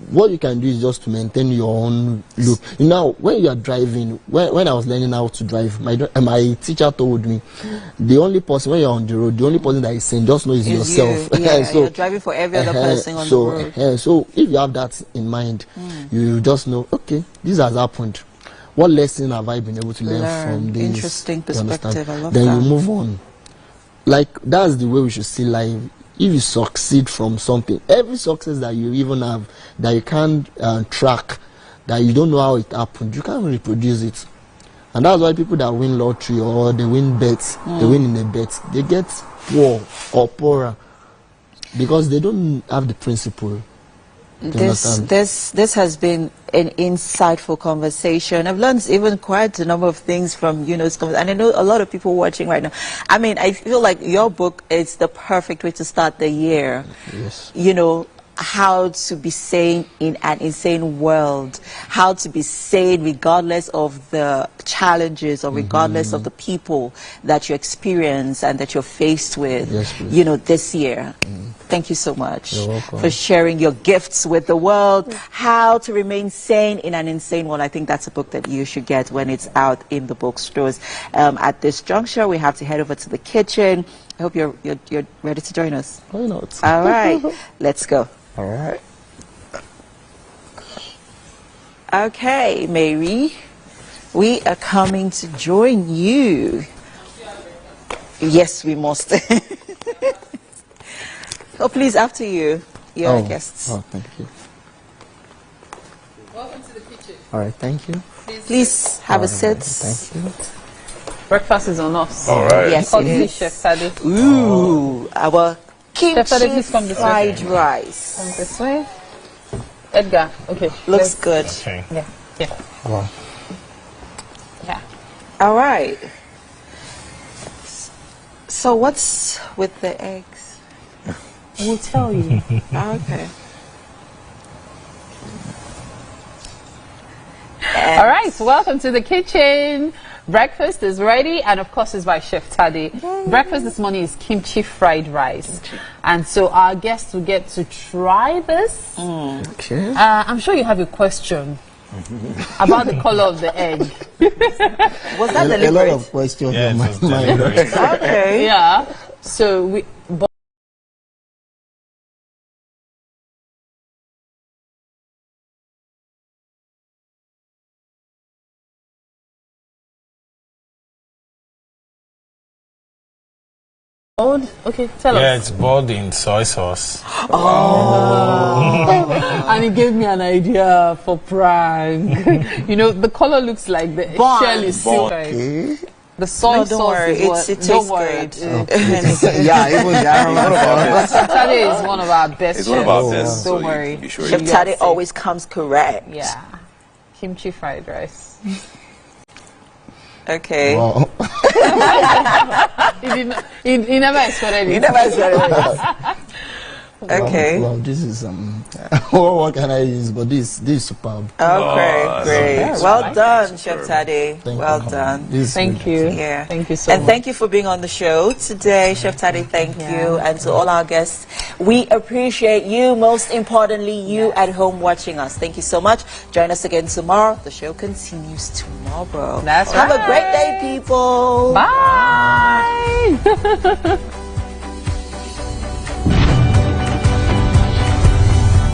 what you can do is just to maintain your own look. You know, when you are driving, when I was learning how to drive, my teacher told me, the only person, when you're on the road, the only person that is saying, just know is yourself. Yeah, so, you're driving for every other person on the road. So if you have that in mind, you just know, okay, this has happened. What lesson have I been able to learn from this? Interesting perspective. I love then that. you move on. Like, that's the way we should see life. If you succeed from something, every success that you even have that you can't track, that you don't know how it happened, you can't reproduce it. And that's why people that win lottery or they win bets, they win in a bet, they get poor or poorer because they don't have the principle. This has been an insightful conversation. I've learned even quite a number of things from this conversation, and I know a lot of people watching right now. I mean, I feel like your book is the perfect way to start the year. Yes. You know, how to be sane in an insane world, how to be sane regardless of the challenges or regardless of the people that you experience and that you're faced with, this year. Thank you so much for sharing your gifts with the world. How to remain sane in an insane world. I think that's a book that you should get when it's out in the bookstores. At this juncture, we have to head over to the kitchen. I hope you're ready to join us. Why not? All right, let's go. All right. Okay, Mary, we are coming to join you. Yes, we must. Oh, please, after you. You're our guests. Oh, thank you. Welcome to the kitchen. All right, thank you. Please have a seat. Thank you. Breakfast is on us. All right. Yes, it is. Chef Tade. Ooh, our kimchi fried rice. Come this way. Edgar, okay. Looks good. Okay. Yeah, yeah. Wow. Yeah. All right. So what's with the eggs? We'll tell you. Okay. All right, welcome to the kitchen. Breakfast is ready, and of course it's by Chef Tade. Breakfast this morning is kimchi fried rice. And so our guests will get to try this. Okay. I'm sure you have a question about the color of the egg. Was that a lot of questions on my mind. Okay. Yeah. So we... Okay, tell us. Yeah, it's boiled in soy sauce. And it gave me an idea for prank. You know, the color looks like the shell is silver. The soy sauce worry, is what... it tastes great. Yeah, even Tade is one of our best It's one of our best. Don't worry. Chef Tade always comes correct. Yeah. Kimchi fried rice. Okay. Wow. He never expected it. You never expected it. Okay. Wow, this is what can I use? But this is superb. Okay, great. Well done, Chef Tade. Well done. Thank you. Yeah. Thank you so much. And thank you for being on the show today, Chef Tade. Thank you. And to all our guests, we appreciate you. Most importantly, you at home watching us. Thank you so much. Join us again tomorrow. The show continues tomorrow. That's Have right. a great day, people. Bye.